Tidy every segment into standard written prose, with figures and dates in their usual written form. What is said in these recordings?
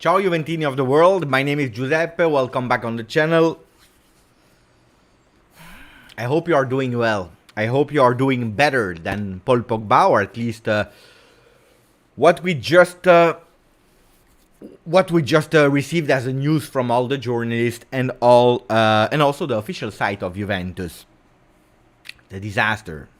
Ciao Juventini of the world, my name is Giuseppe, welcome back on the channel. I hope you are doing well. I hope you are doing better than Paul Pogba, or at least what we just received as a news from all the journalists and also the official site of Juventus. The disaster.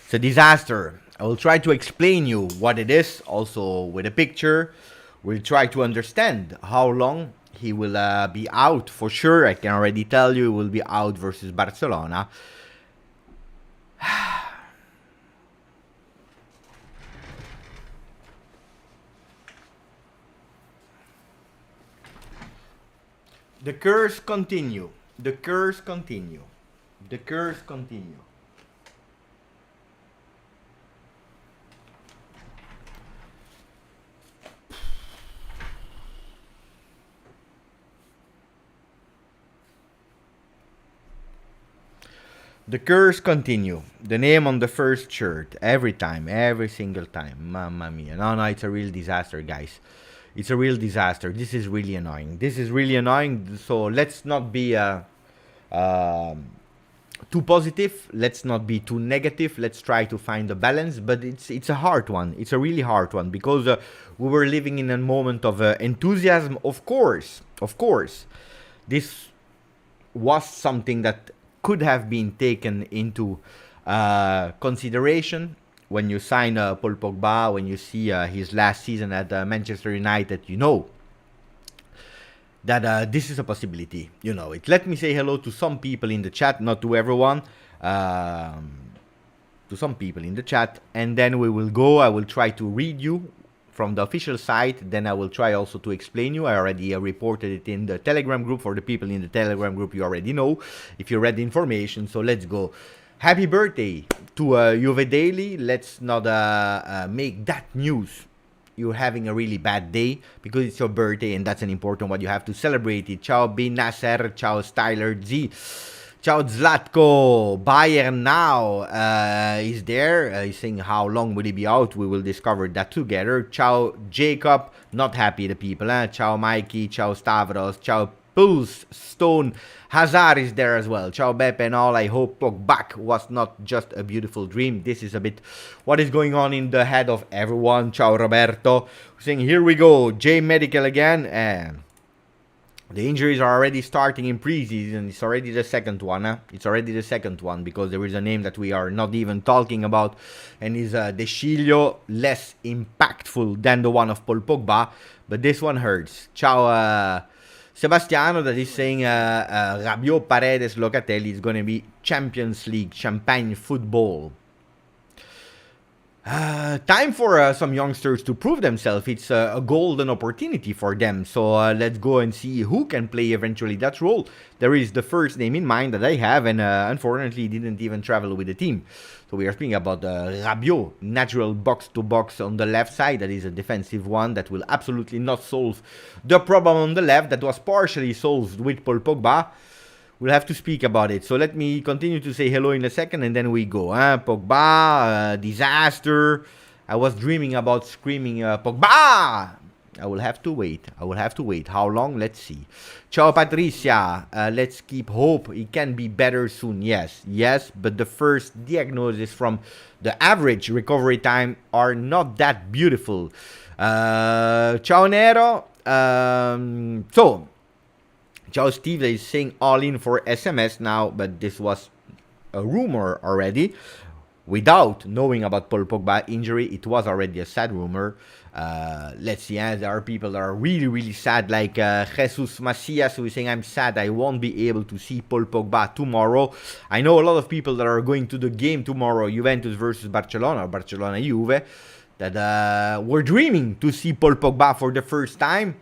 It's a disaster. I will try to explain you what it is, also with a picture. We'll try to understand how long he will be out. For sure, I can already tell you he will be out versus Barcelona. The curse continue. The curse continue. The curse continue. The curse continue. The name on the first shirt. Every time. Every single time. Mamma mia. No, it's a real disaster, guys. It's a real disaster. This is really annoying. This is really annoying. So let's not be too positive. Let's not be too negative. Let's try to find a balance. But it's a hard one. It's a really hard one. Because we were living in a moment of enthusiasm. Of course. This was something that could have been taken into consideration when you sign Paul Pogba, when you see his last season at Manchester United. You know that this is a possibility. You know it. Let me say hello to some people in the chat, not to everyone. To some people in the chat, and then we will go. I will try to read you from the official site, then I will try also to explain you. I already reported it in the Telegram group. For the people in the Telegram group, you already know if you read the information. So let's go. Happy birthday to Juve Daily. Let's not make that news. You're having a really bad day because it's your birthday and that's an important one. You have to celebrate it. Ciao Bin Nasser. Ciao Styler Z. Ciao Zlatko, Bayern now is there. He's saying how long will he be out? We will discover that together. Ciao Jacob, not happy the people. Ciao Mikey, ciao Stavros, ciao Pulse, Stone, Hazard is there as well. Ciao Beppe and all. I hope Pogba was not just a beautiful dream. This is a bit what is going on in the head of everyone. Ciao Roberto, saying here we go. J Medical again. The injuries are already starting in preseason. It's already the second one. It's already the second one because there is a name that we are not even talking about, and is De Sciglio, less impactful than the one of Paul Pogba, but this one hurts. Ciao Sebastiano, that is saying Rabiot, Paredes, Locatelli is going to be Champions League, champagne football. Time for some youngsters to prove themselves. It's a golden opportunity for them. So let's go and see who can play eventually that role. There is the first name in mind that I have, and unfortunately didn't even travel with the team. So we are speaking about Rabiot, natural box-to-box on the left side. That is a defensive one that will absolutely not solve the problem on the left that was partially solved with Paul Pogba. We'll have to speak about it. So let me continue to say hello in a second and then we go. Pogba, disaster. I was dreaming about screaming Pogba. I will have to wait. How long? Let's see. Ciao Patricia. Let's keep hope. It can be better soon. Yes. But the first diagnosis from the average recovery time are not that beautiful. Ciao Nero. Ciao Steve is saying all in for SMS now, but this was a rumor already. Without knowing about Paul Pogba injury, it was already a sad rumor. Let's see, there are people that are really, really sad, like Jesus Macias, who is saying, I'm sad I won't be able to see Paul Pogba tomorrow. I know a lot of people that are going to the game tomorrow, Juventus versus Barcelona, or Barcelona-Juve, that were dreaming to see Paul Pogba for the first time.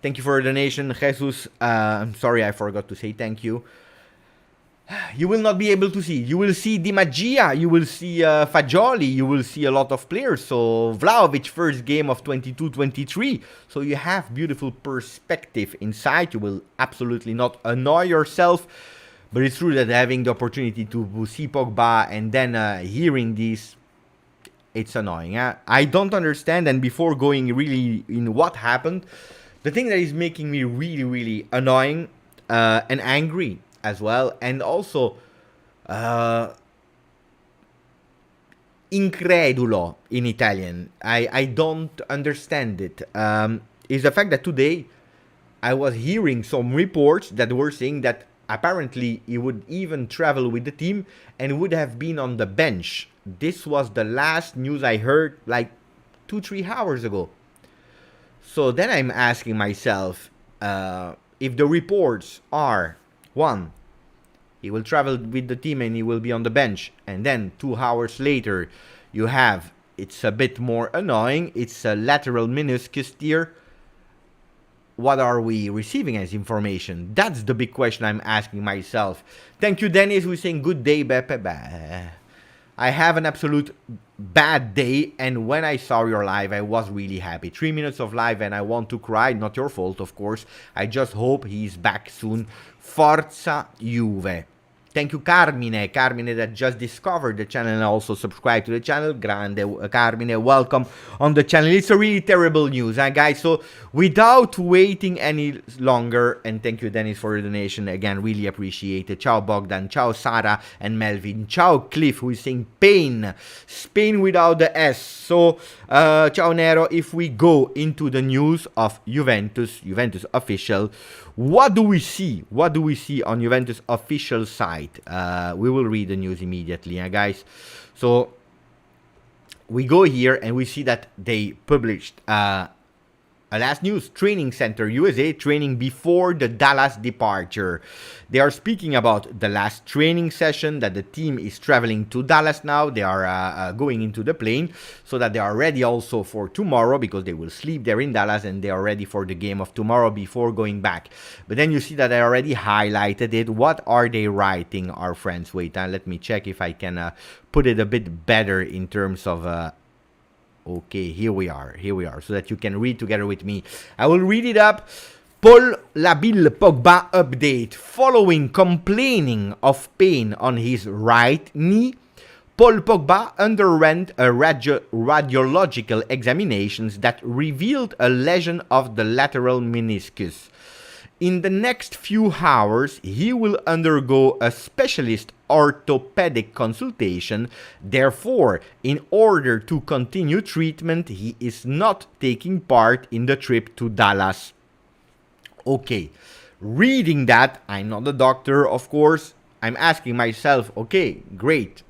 Thank you for the donation, Jesus. I'm sorry, I forgot to say thank you. You will not be able to see. You will see Di Magia. You will see Fagioli. You will see a lot of players. So Vlahovic, first game of 22-23. So you have beautiful perspective inside. You will absolutely not annoy yourself. But it's true that having the opportunity to see Pogba and then hearing this, it's annoying. I don't understand. And before going really in what happened, The thing that is making me really, really annoying and angry as well, and also incredulo in Italian, I don't understand it, is the fact that today I was hearing some reports that were saying that apparently he would even travel with the team and would have been on the bench. This was the last news I heard like 2-3 hours ago. So then I'm asking myself, if the reports are, one, he will travel with the team and he will be on the bench, and then 2 hours later you have, it's a bit more annoying, it's a lateral meniscus tear. What are we receiving as information? That's the big question I'm asking myself. Thank you, Dennis, who's saying good day, Beppe. I have an absolute bad day, and when I saw your live, I was really happy. 3 minutes of live, and I want to cry. Not your fault, of course. I just hope he's back soon. Forza Juve. Thank you, Carmine. Carmine that just discovered the channel and also subscribed to the channel. Grande, Carmine, welcome on the channel. It's a really terrible news, guys. So without waiting any longer, and thank you, Dennis, for your donation. Again, really appreciate it. Ciao, Bogdan. Ciao, Sarah and Melvin. Ciao, Cliff, who is saying pain. Spain without the S. So, ciao, Nero. If we go into the news of Juventus official, what do we see? What do we see on Juventus official site? We will read the news immediately, guys. So we go here and we see that they published a last news, Training Center USA, training before the Dallas departure. They are speaking about the last training session, that the team is traveling to Dallas now. They are going into the plane so that they are ready also for tomorrow, because they will sleep there in Dallas and they are ready for the game of tomorrow before going back. But then you see that I already highlighted it. What are they writing, our friends? Wait, let me check if I can put it a bit better in terms of... Okay, here we are, so that you can read together with me. I will read it up. Paul Labille Pogba update. Following complaining of pain on his right knee, Paul Pogba underwent a radiological examinations that revealed a lesion of the lateral meniscus. In the next few hours, he will undergo a specialist orthopedic consultation. Therefore, in order to continue treatment, he is not taking part in the trip to Dallas. Okay, reading that, I'm not a doctor, of course. I'm asking myself, okay, great.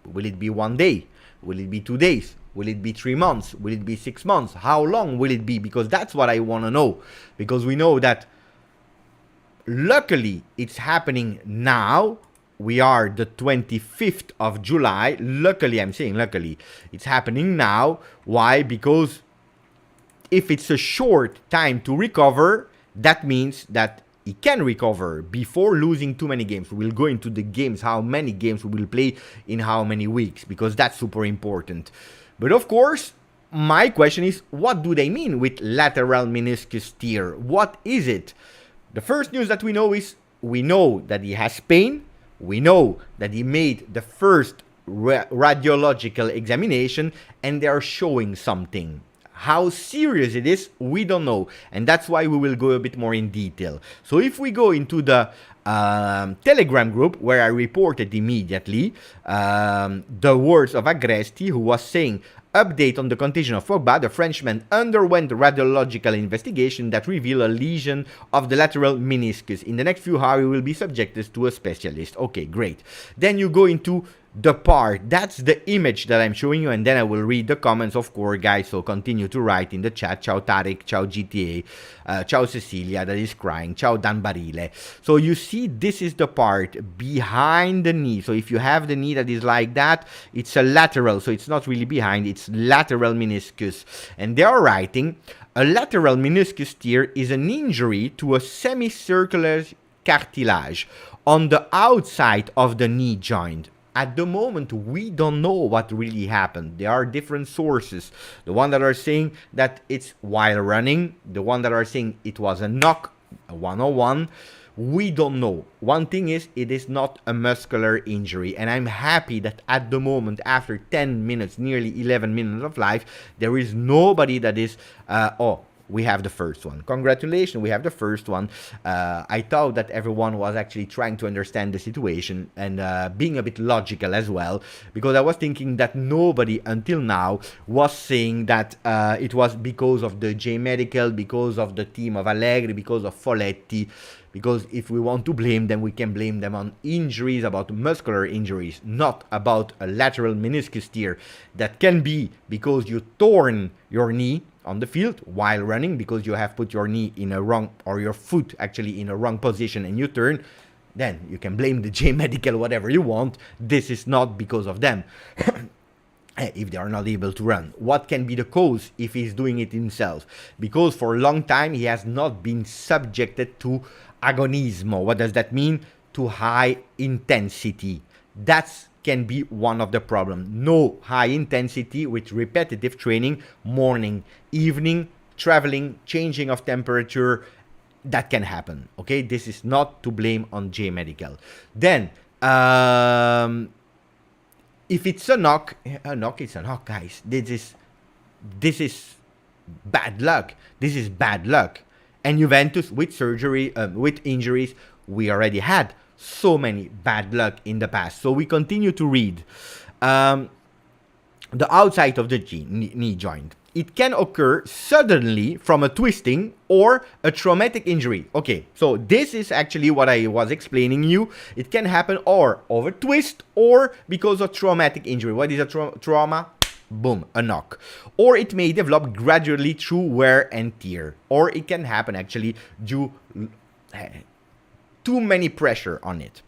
Will it be 1 day? Will it be 2 days? Will it be 3 months? Will it be 6 months? How long will it be? Because that's what I want to know. Because we know that luckily it's happening now. We are the 25th of July. Luckily, I'm saying luckily, it's happening now. Why? Because if it's a short time to recover, that means that he can recover before losing too many games. We'll go into the games, how many games we will play in how many weeks, because that's super important. But of course, my question is, what do they mean with lateral meniscus tear? What is it? The first news that we know is, we know that he has pain. We know that he made the first radiological examination and they are showing something. How serious it is, we don't know. And that's why we will go a bit more in detail. So if we go into the Telegram group, where I reported immediately the words of Agresti, who was saying, update on the condition of Pogba, the Frenchman underwent radiological investigation that revealed a lesion of the lateral meniscus. In the next few hours, he will be subjected to a specialist. Okay, great. Then you go into the part. That's the image that I'm showing you, and then I will read the comments, of course, guys. So continue to write in the chat. Ciao Tarek, ciao GTA, ciao Cecilia that is crying, ciao Dan Barile. So you see, this is the part behind the knee. So if you have the knee that is like that, it's a lateral. So it's not really behind, it's lateral meniscus. And they are writing, a lateral meniscus tear is an injury to a semicircular cartilage on the outside of the knee joint. At the moment, we don't know what really happened. There are different sources. The one that are saying that it's while running. The one that are saying it was a knock, a 101. We don't know. One thing is, it is not a muscular injury. And I'm happy that at the moment, after 10 minutes, nearly 11 minutes of life, there is nobody that is, we have the first one. Congratulations, we have the first one. I thought that everyone was actually trying to understand the situation and being a bit logical as well, because I was thinking that nobody until now was saying that it was because of the J Medical, because of the team of Allegri, because of Folletti. Because if we want to blame them, we can blame them on injuries, about muscular injuries, not about a lateral meniscus tear that can be because you torn your knee on the field while running, because you have put your knee in a wrong, or your foot actually in a wrong position and you turn. Then you can blame the J Medical whatever you want. This is not because of them. If they are not able to run, what can be the cause if he's doing it himself? Because for a long time he has not been subjected to agonismo. What does that mean? To high intensity. That can be one of the problems. No high intensity with repetitive training, morning, evening, traveling, changing of temperature. That can happen. Okay, this is not to blame on J Medical. Then if it's a knock, it's a knock, guys. This is bad luck. This is bad luck. And Juventus, with surgery, with injuries, we already had so many bad luck in the past. So we continue to read. The outside of the knee joint. It can occur suddenly from a twisting or a traumatic injury. Okay, so this is actually what I was explaining you. It can happen or of a twist or because of traumatic injury. What is a trauma? Boom, a knock. Or it may develop gradually through wear and tear. Or it can happen actually due too many pressure on it.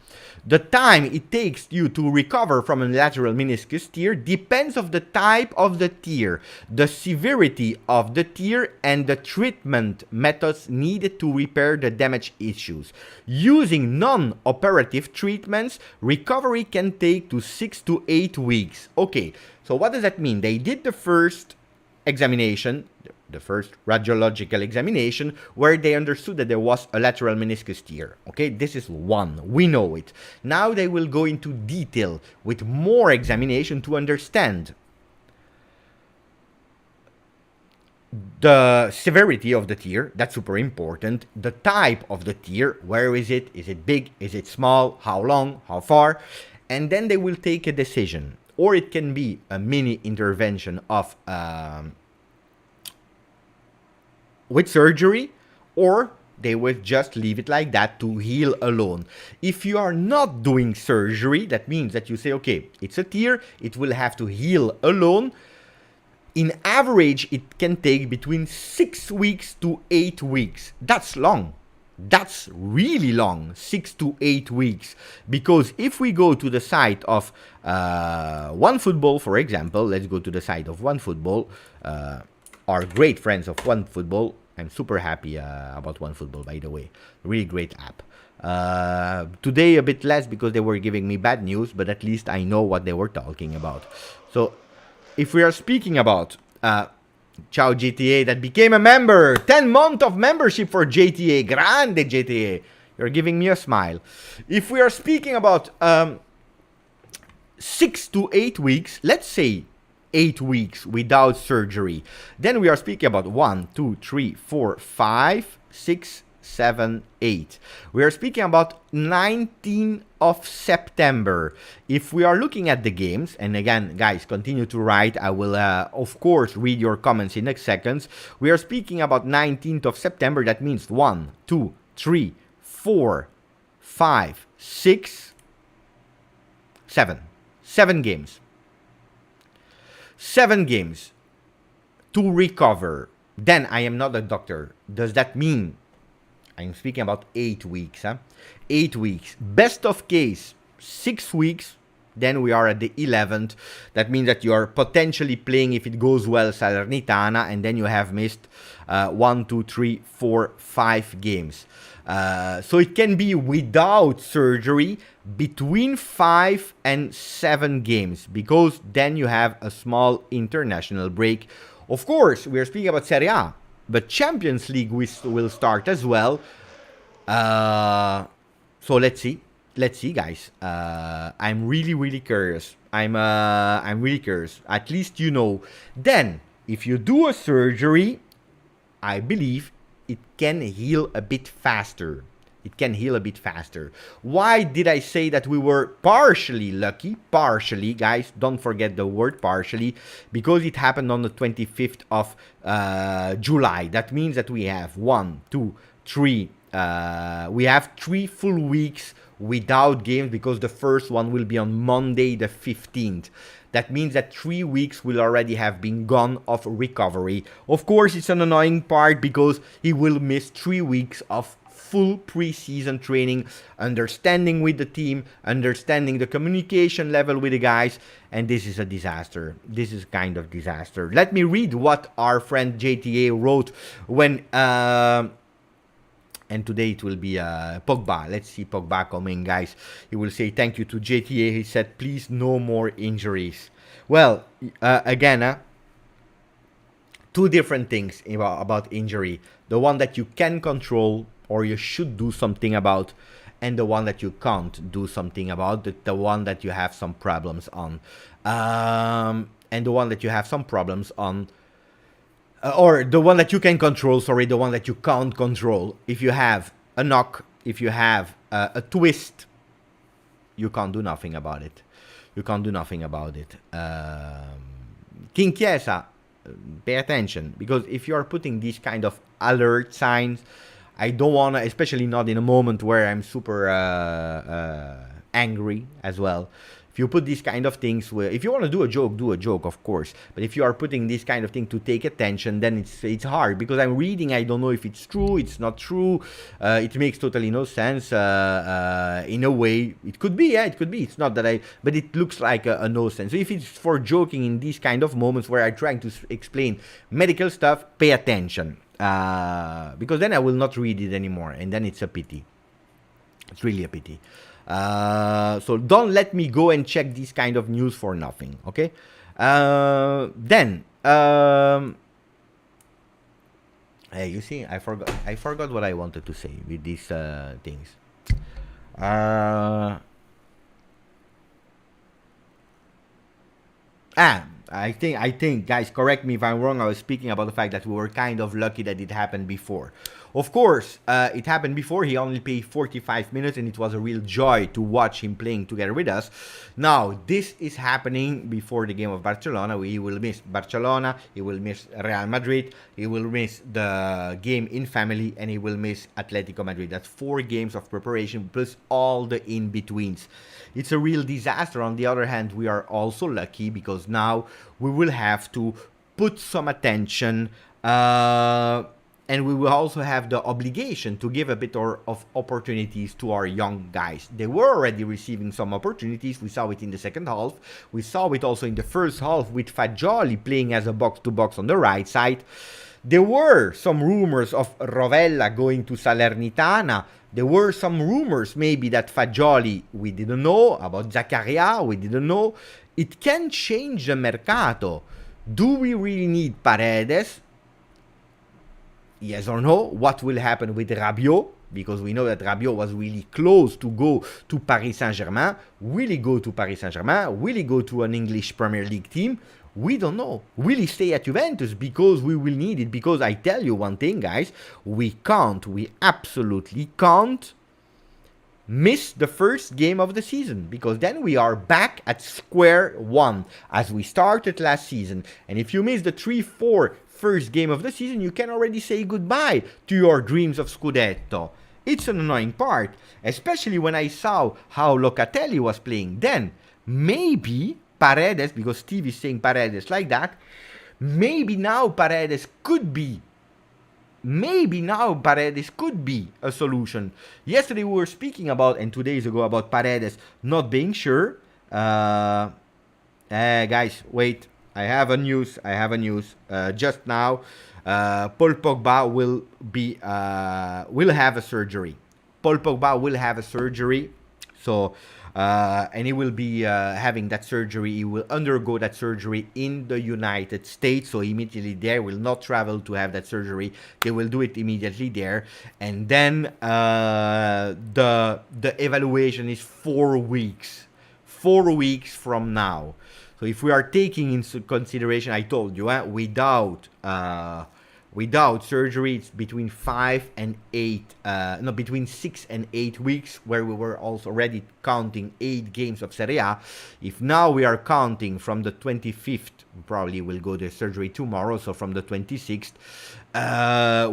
The time it takes you to recover from a lateral meniscus tear depends on the type of the tear, the severity of the tear, and the treatment methods needed to repair the damaged issues. Using non-operative treatments, recovery can take to 6 to 8 weeks. Okay, so what does that mean? They did the first examination, the first radiological examination, where they understood that there was a lateral meniscus tear. Okay, this is one. We know it. Now they will go into detail with more examination to understand the severity of the tear. That's super important. The type of the tear. Where is it? Is it big? Is it small? How long? How far? And then they will take a decision. Or it can be a mini intervention of with surgery, or they will just leave it like that to heal alone. If you are not doing surgery, that means that you say, okay, it's a tear, it will have to heal alone. In average, it can take between 6 weeks to 8 weeks. That's long. That's really long, 6 to 8 weeks. Because if we go to the site of OneFootball, for example, let's go to the site of OneFootball, our great friends of OneFootball. I'm super happy about OneFootball, by the way. Really great app. Today a bit less because they were giving me bad news, but at least I know what they were talking about. So if we are speaking about Ciao GTA that became a member, 10 months of membership for GTA, grande GTA. You're giving me a smile. If we are speaking about 6 to 8 weeks, let's say 8 weeks without surgery, then we are speaking about 1, 2, 3, 4, 5, 6, 7, 8. We are speaking about 19th of September. If we are looking at the games, and again, guys, continue to write. I will, of course, read your comments in next seconds. We are speaking about 19th of September. That means 1, 2, 3, 4, 5, 6, 7. 7 games. 7 games to recover. Then I am not a doctor. Does that mean I'm speaking about 8 weeks? 8 weeks. Best of case, 6 weeks. Then we are at the 11th. That means that you are potentially playing, if it goes well, Salernitana. And then you have missed 1, 2, 3, 4, 5 games. So it can be without surgery between 5 and 7 games. Because then you have a small international break. Of course, we are speaking about Serie A. But Champions League will start as well. So let's see. Let's see, guys. I'm really curious. I'm really curious. At least you know. Then, if you do a surgery, I believe it can heal a bit faster. It can heal a bit faster. Why did I say that we were partially lucky? Partially, guys, don't forget the word partially, because it happened on the 25th of July. That means that we have 1, 2, 3. We have 3 full weeks without games, because the first one will be on Monday the 15th. That means that 3 weeks will already have been gone of recovery. Of course, it's an annoying part because he will miss 3 weeks of full pre-season training, understanding with the team, understanding the communication level with the guys, and this is a disaster. This is kind of disaster. Let me read what our friend JTA wrote when and today it will be Pogba. Let's see Pogba coming, guys. He will say thank you to JTA. He said, please, no more injuries. Well, again, two different things about injury. The one that you can control or you should do something about, and the one that you can't do something about, the one that you have some problems on. And the one that you have some problems on, or the one that you can control, sorry, the one that you can't control. If you have a knock, if you have a twist, you can't do nothing about it. You can't do nothing about it. King Chiesa, pay attention, because if you are putting these kind of alert signs, I don't want to, especially not in a moment where I'm super angry as well. If you put these kind of things, if you want to do a joke, of course. But if you are putting this kind of thing to take attention, then it's hard. Because I'm reading, I don't know if it's true, it's not true. It makes totally no sense. In a way, it could be, yeah, it could be. It's not that but it looks like a no sense. So if it's for joking in these kind of moments where I'm trying to explain medical stuff, pay attention. Because then I will not read it anymore, and then it's a pity. It's really a pity. So don't let me go and check this kind of news for nothing, okay? Then hey, you see, I forgot what I wanted to say with these things. I think, guys, correct me if I'm wrong. I was speaking about the fact that we were kind of lucky that it happened before. Of course, it happened before. He only played 45 minutes, and it was a real joy to watch him playing together with us. Now, this is happening before the game of Barcelona. He will miss Barcelona, he will miss Real Madrid, he will miss the game in family, and he will miss Atletico Madrid. That's 4 games of preparation, plus all the in-betweens. It's a real disaster. On the other hand, we are also lucky because now we will have to put some attention, and we will also have the obligation to give a bit of opportunities to our young guys. They were already receiving some opportunities. We saw it in the second half. We saw it also in the first half with Fagioli playing as a box-to-box on the right side. There were some rumors of Rovella going to Salernitana. There were some rumors maybe that Fagioli, we didn't know. About Zakaria, we didn't know. It can change the Mercato. Do we really need Paredes? Yes or no? What will happen with Rabiot? Because we know that Rabiot was really close to go to Paris Saint-Germain. Will he go to Paris Saint-Germain? Will he go to an English Premier League team? We don't know. Will he stay at Juventus? Because we will need it. Because I tell you one thing, guys. We absolutely can't miss the first game of the season. Because then we are back at square one as we started last season. And if you miss the 3-4 first game of the season, you can already say goodbye to your dreams of Scudetto. It's an annoying part, especially when I saw how Locatelli was playing. Then maybe Paredes, because Steve is saying Paredes like that, maybe now Paredes could be a solution. Yesterday we were speaking about, and 2 days ago, about Paredes not being sure. Guys, wait. I have a news. Just now, Paul Pogba will have a surgery. Paul Pogba will have a surgery. So, and he will be having that surgery. He will undergo that surgery in the United States. So immediately there, will not travel to have that surgery. They will do it immediately there. And then the evaluation is 4 weeks. 4 weeks from now. So if we are taking into consideration, I told you, without Without surgery, it's between 5 and 8, no, between 6 and 8 weeks, where we were also already counting 8 games of Serie A. If now we are counting from the 25th, probably will go to surgery tomorrow, so from the 26th,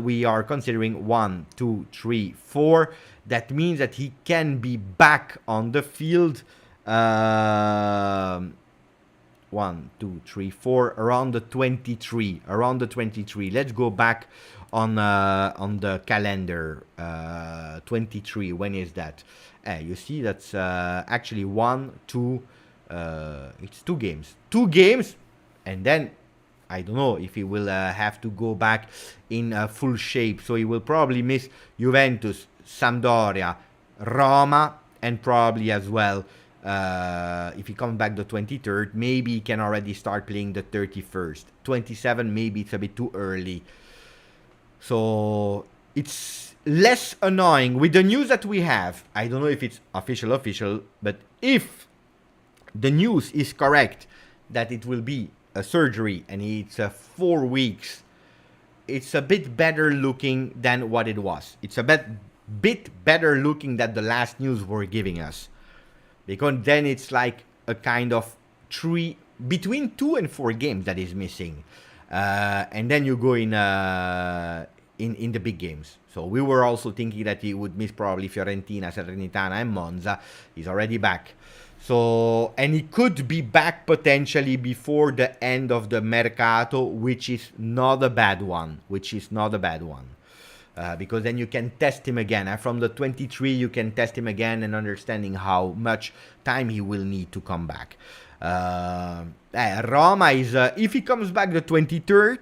we are considering 1, 2, 3, 4. That means that he can be back on the field 1, 2, 3, 4, around the 23. Let's go back on the calendar. 23. When is that? You see, that's actually 1, 2. It's 2 games. 2 games, and then I don't know if he will have to go back in full shape. So he will probably miss Juventus, Sampdoria, Roma, and probably as well. If he comes back the 23rd, maybe he can already start playing the 31st. 27, maybe it's a bit too early. So it's less annoying with the news that we have. I don't know if it's official, but if the news is correct that it will be a surgery and it's 4 weeks, it's a bit better looking than what it was. It's a bit better looking than the last news were giving us. Because then it's like a kind of between 2 and 4 games that is missing, and then you go in the big games. So we were also thinking that he would miss probably Fiorentina, Salernitana, and Monza. He's already back. So, and he could be back potentially before the end of the Mercato, which is not a bad one. Because then you can test him again. From the 23, you can test him again and understanding how much time he will need to come back. Roma is, if he comes back the 23rd,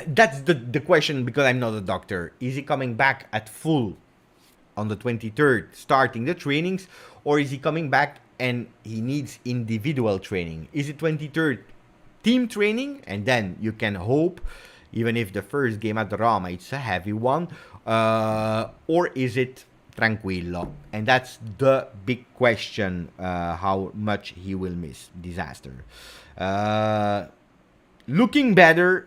that's the question, because I'm not a doctor. Is he coming back at full on the 23rd, starting the trainings, or is he coming back and he needs individual training? Is it 23rd? Team training, and then you can hope, even if the first game at Roma it's a heavy one, or is it tranquillo? And that's the big question, how much he will miss. Disaster. Looking better,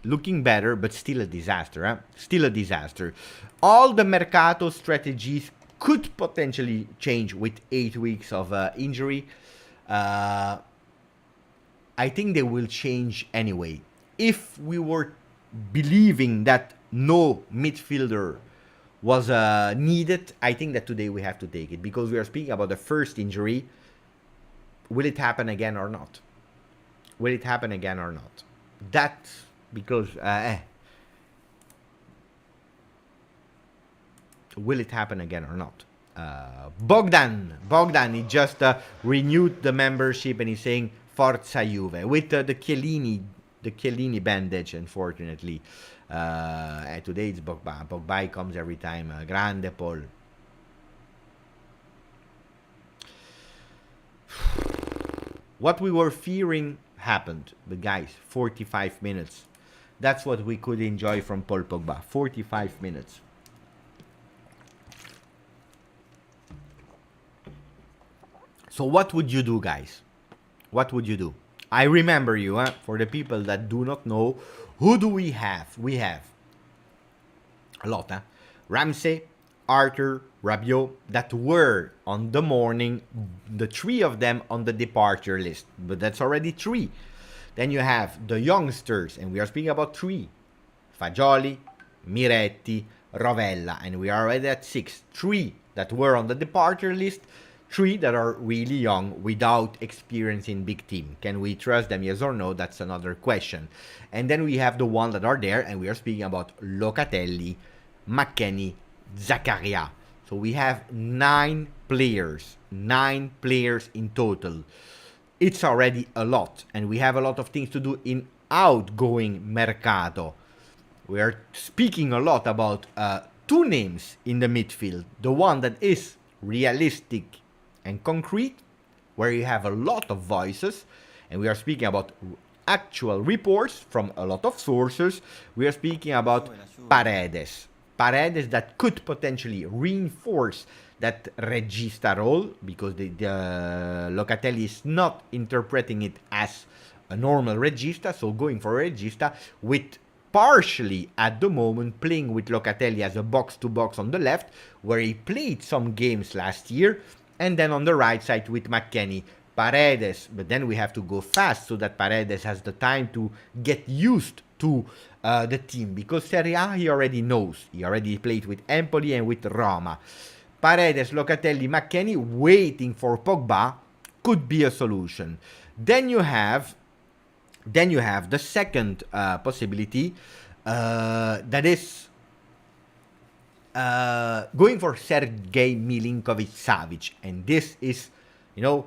but still a disaster. Still a disaster. All the Mercato strategies could potentially change with 8 weeks of injury. I think they will change anyway. If we were believing that no midfielder was needed, I think that today we have to take it, because we are speaking about the first injury. Will it happen again or not? That's because will it happen again or not? Bogdan, he just renewed the membership, and he's saying Forza Juve with the Chiellini bandage, unfortunately. Today it's Pogba. Pogba comes every time. Grande Paul. What we were fearing happened. But guys, 45 minutes. That's what we could enjoy from Paul Pogba. 45 minutes. So what would you do, guys? What would you do? I remember you, for the people that do not know, who do we have? We have a lot, Ramsey, Arthur, Rabiot, that were on the morning, the 3 of them on the departure list. But that's already 3. Then you have the youngsters, and we are speaking about 3. Fagioli, Miretti, Rovella, and we are already at 6. 3 that were on the departure list. 3 that are really young without experience in big team. Can we trust them, yes or no? That's another question. And then we have the ones that are there, and we are speaking about Locatelli, McKennie, Zakaria. So we have 9 players. 9 players in total. It's already a lot, and we have a lot of things to do in outgoing Mercato. We are speaking a lot about 2 names in the midfield. The one that is realistic and concrete, where you have a lot of voices, and we are speaking about actual reports from a lot of sources. We are speaking about Paredes. Paredes that could potentially reinforce that regista role, because the Locatelli is not interpreting it as a normal regista, so going for a regista with partially at the moment playing with Locatelli as a box-to-box on the left, where he played some games last year, and then on the right side with McKennie, Paredes, but then we have to go fast so that Paredes has the time to get used to the team, because Serie A he already knows. He already played with Empoli and with Roma. Paredes, Locatelli, McKennie waiting for Pogba could be a solution. Then you have the second possibility, that is going for Sergei Milinkovic-Savic, and this is, you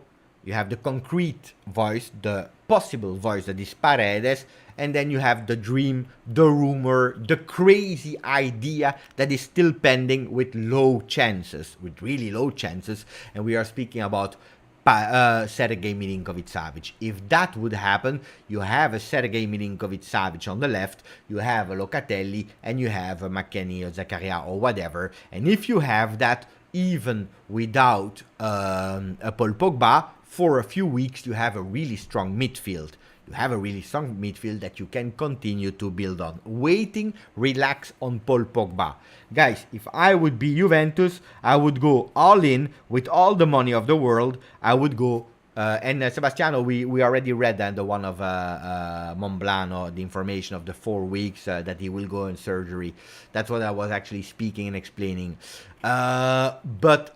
have the concrete voice, the possible voice, that is Paredes, and then you have the dream, the rumor, the crazy idea that is still pending with really low chances, and we are speaking about Sergei Milinkovic-Savic. If that would happen, you have a Sergei Milinkovic-Savic on the left, you have a Locatelli, and you have a McKennie or Zakaria or whatever, and if you have that, even without a Paul Pogba, for a few weeks you have a really strong midfield. You have a really strong midfield that you can continue to build on. Waiting, relax on Paul Pogba. Guys, if I would be Juventus, I would go all in with all the money of the world. I would go, and Sebastiano, we already read the one of Monblano, the information of the 4 weeks that he will go in surgery. That's what I was actually speaking and explaining. But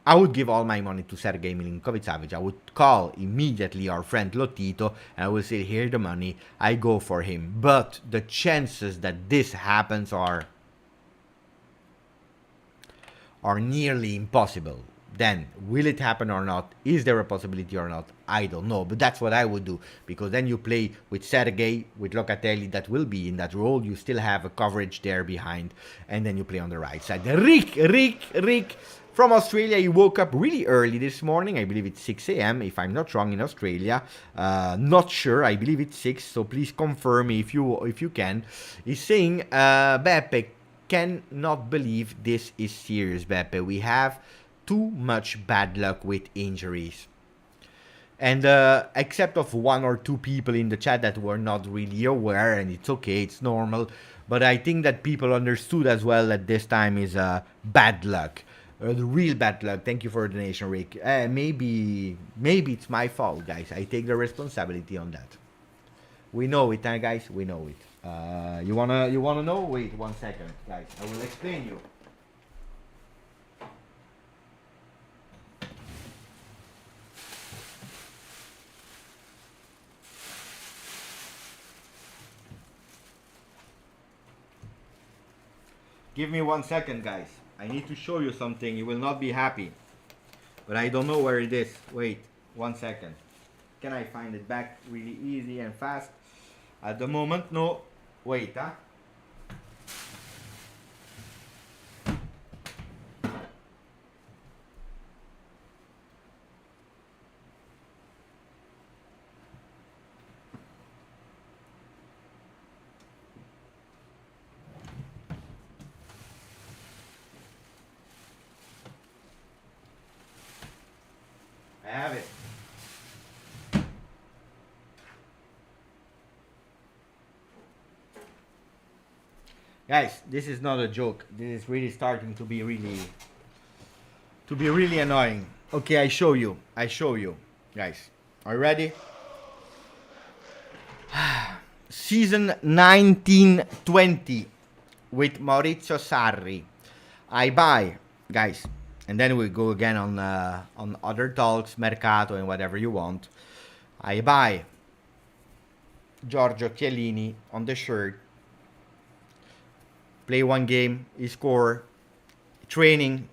I would give all my money to Sergei Milinkovic-Savic. I would call immediately our friend Lotito and I will say, here the money, I go for him. But the chances that this happens are nearly impossible. Then, will it happen or not? Is there a possibility or not? I don't know. But that's what I would do. Because then you play with Sergei, with Locatelli, that will be in that role. You still have a coverage there behind. And then you play on the right side. Rick. From Australia, he woke up really early this morning. I believe it's 6 a.m. if I'm not wrong in Australia. Not sure. I believe it's 6. So please confirm me if you can. He's saying, Beppe, cannot believe this is serious, Beppe. We have too much bad luck with injuries. And except of 1 or 2 people in the chat that were not really aware, and it's okay, it's normal. But I think that people understood as well that this time is bad luck. The real bad luck. Thank you for the donation, Rick. Maybe it's my fault, guys. I take the responsibility on that. We know it, guys. We know it. You wanna know? Wait 1 second, guys. I will explain you. Give me 1 second, guys. I need to show you something. You will not be happy. But I don't know where it is. Wait 1 second. Can I find it back really easy and fast? At the moment, no. Wait, huh? I have it. Guys, this is not a joke. This is really starting to be really annoying. Okay, I show you. Guys, are you ready? Season 1920 with Maurizio Sarri. I buy, guys. And then we go again on other talks, Mercato and whatever you want. I buy Giorgio Chiellini on the shirt. Play 1 game, he score. Training,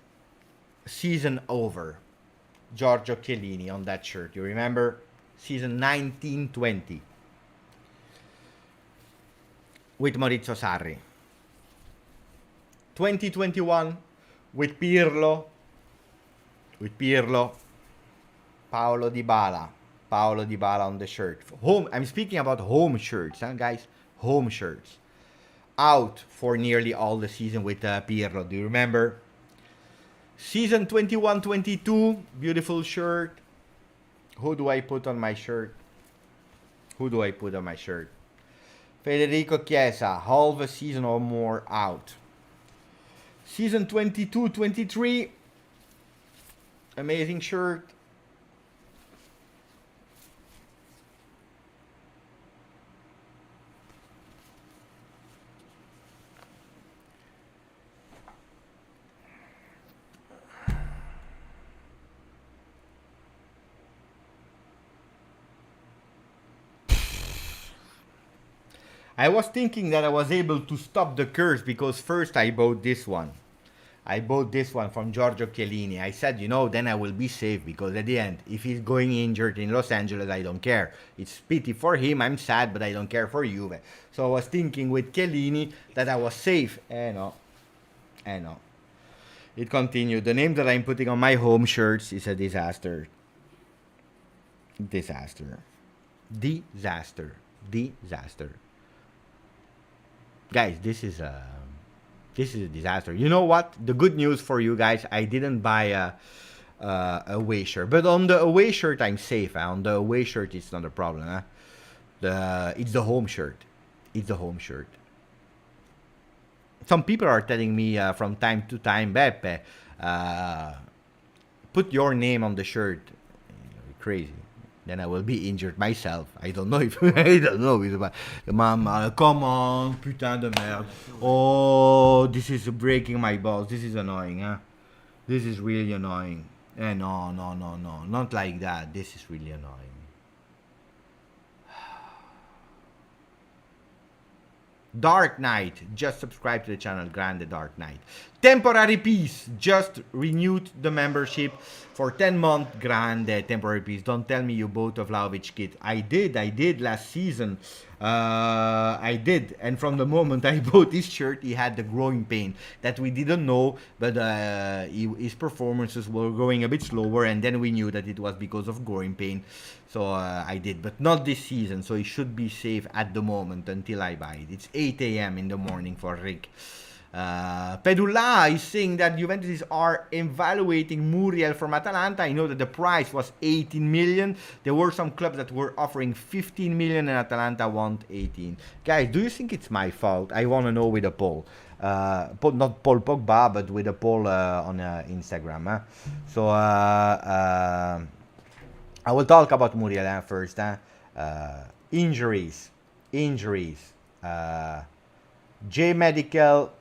season over. Giorgio Chiellini on that shirt. You remember? Season 1920. With Maurizio Sarri. 2021 with Pirlo. Paolo Dybala on the shirt. I'm speaking about home shirts, huh, guys? Home shirts. out for nearly all the season with Pirlo. Do you remember? Season 21-22, beautiful shirt. Who do I put on my shirt? Who do I put on my shirt? Federico Chiesa, half a season or more out. Season 22-23, amazing shirt. I was thinking that I was able to stop the curse because first I bought this one. I bought this one from Giorgio Chiellini. I said, you know, then I will be safe because at the end, if he's going injured in Los Angeles, I don't care. It's pity for him. I'm sad, but I don't care for Juve. So I was thinking with Chiellini that I was safe. No. It continued. The name that I'm putting on my home shirts is a disaster. Disaster. Guys, this is a disaster. You know what? The good news for you guys, I didn't buy a away shirt, but on the away shirt I'm safe. On the away shirt, it's not a problem. It's the home shirt. It's the home shirt. Some people are telling me from time to time, Beppe, put your name on the shirt. Crazy. Then I will be injured myself. I don't know if I don't know. Mama, come on, putain de merde. Oh, this is breaking my balls. This is annoying, huh? This is really annoying. No, not like that. This is really annoying. Dark Knight, just subscribe to the channel. Grande Dark Knight. Temporary Peace, just renewed the membership for 10 months. Grande Temporary Peace. Don't tell me you bought a Vlahovic kit. I did last season. I did, and from the moment I bought this shirt, he had the growing pain that we didn't know, but his performances were going a bit slower, and then we knew that it was because of growing pain. So I did, but not this season, so he should be safe at the moment until I buy it. It's 8 a.m. in the morning for Rick. Pedula is saying that Juventus are evaluating Muriel from Atalanta. I know that the price was 18 million. There were some clubs that were offering 15 million and Atalanta want 18. Guys, do you think it's my fault? I want to know with a poll. Not Paul Pogba, but with a poll on Instagram. So I will talk about Muriel first. Injuries. J Medical.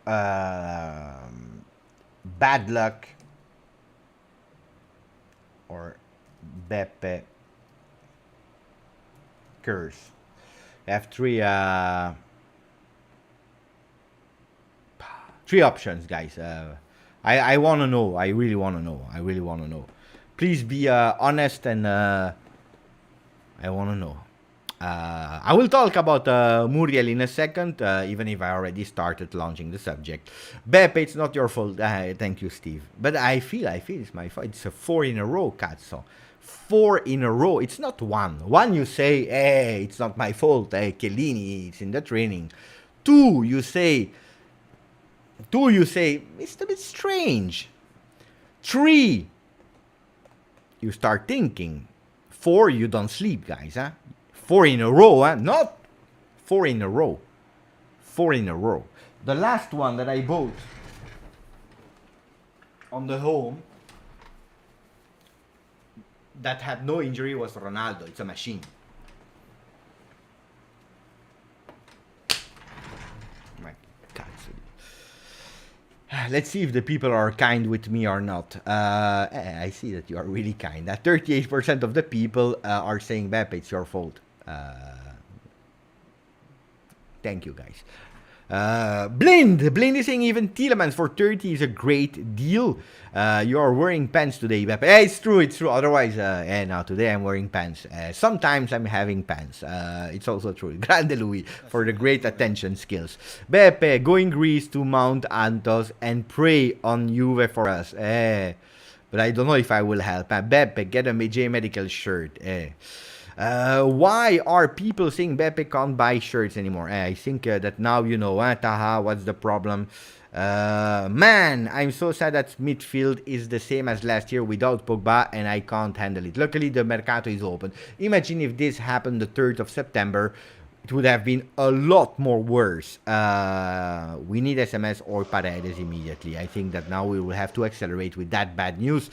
Bad luck, or Beppe curse. I have three options, guys. I want to know. I really want to know. Please be honest, and I want to know. I will talk about Muriel in a second, even if I already started launching the subject. Beppe, it's not your fault. Thank you, Steve. But I feel it's my fault. It's a 4 in a row, Cazzo. 4 in a row. It's not one. One, you say, hey, it's not my fault. Hey, Chiellini, it's in the training. Two, you say, it's a bit strange. 3, you start thinking. 4, you don't sleep, guys, huh? 4 in a row, huh? Not 4 in a row. 4 in a row. The last one that I bought on the home that had no injury was Ronaldo. It's a machine. Let's see if the people are kind with me or not. I see that you are really kind. 38% of the people are saying, Beppe, it's your fault. Thank you, guys. Blind is saying even Tielemans for 30 is a great deal. You are wearing pants today, Beppe. Hey, it's true. Otherwise, now today I'm wearing pants. Sometimes I'm having pants. It's also true. Grande Louis for the great attention skills. Beppe, going Greece to Mount Antos and pray on Juve for us. But I don't know if I will help. Beppe, get a J Medical shirt. Why are people saying Beppe can't buy shirts anymore? I think that now you know, Taha, what's the problem? Man, I'm so sad that midfield is the same as last year without Pogba, and I can't handle it. Luckily, the Mercato is open. Imagine if this happened the 3rd of September. It would have been a lot more worse. We need SMS or Paredes immediately. I think that now we will have to accelerate with that bad news.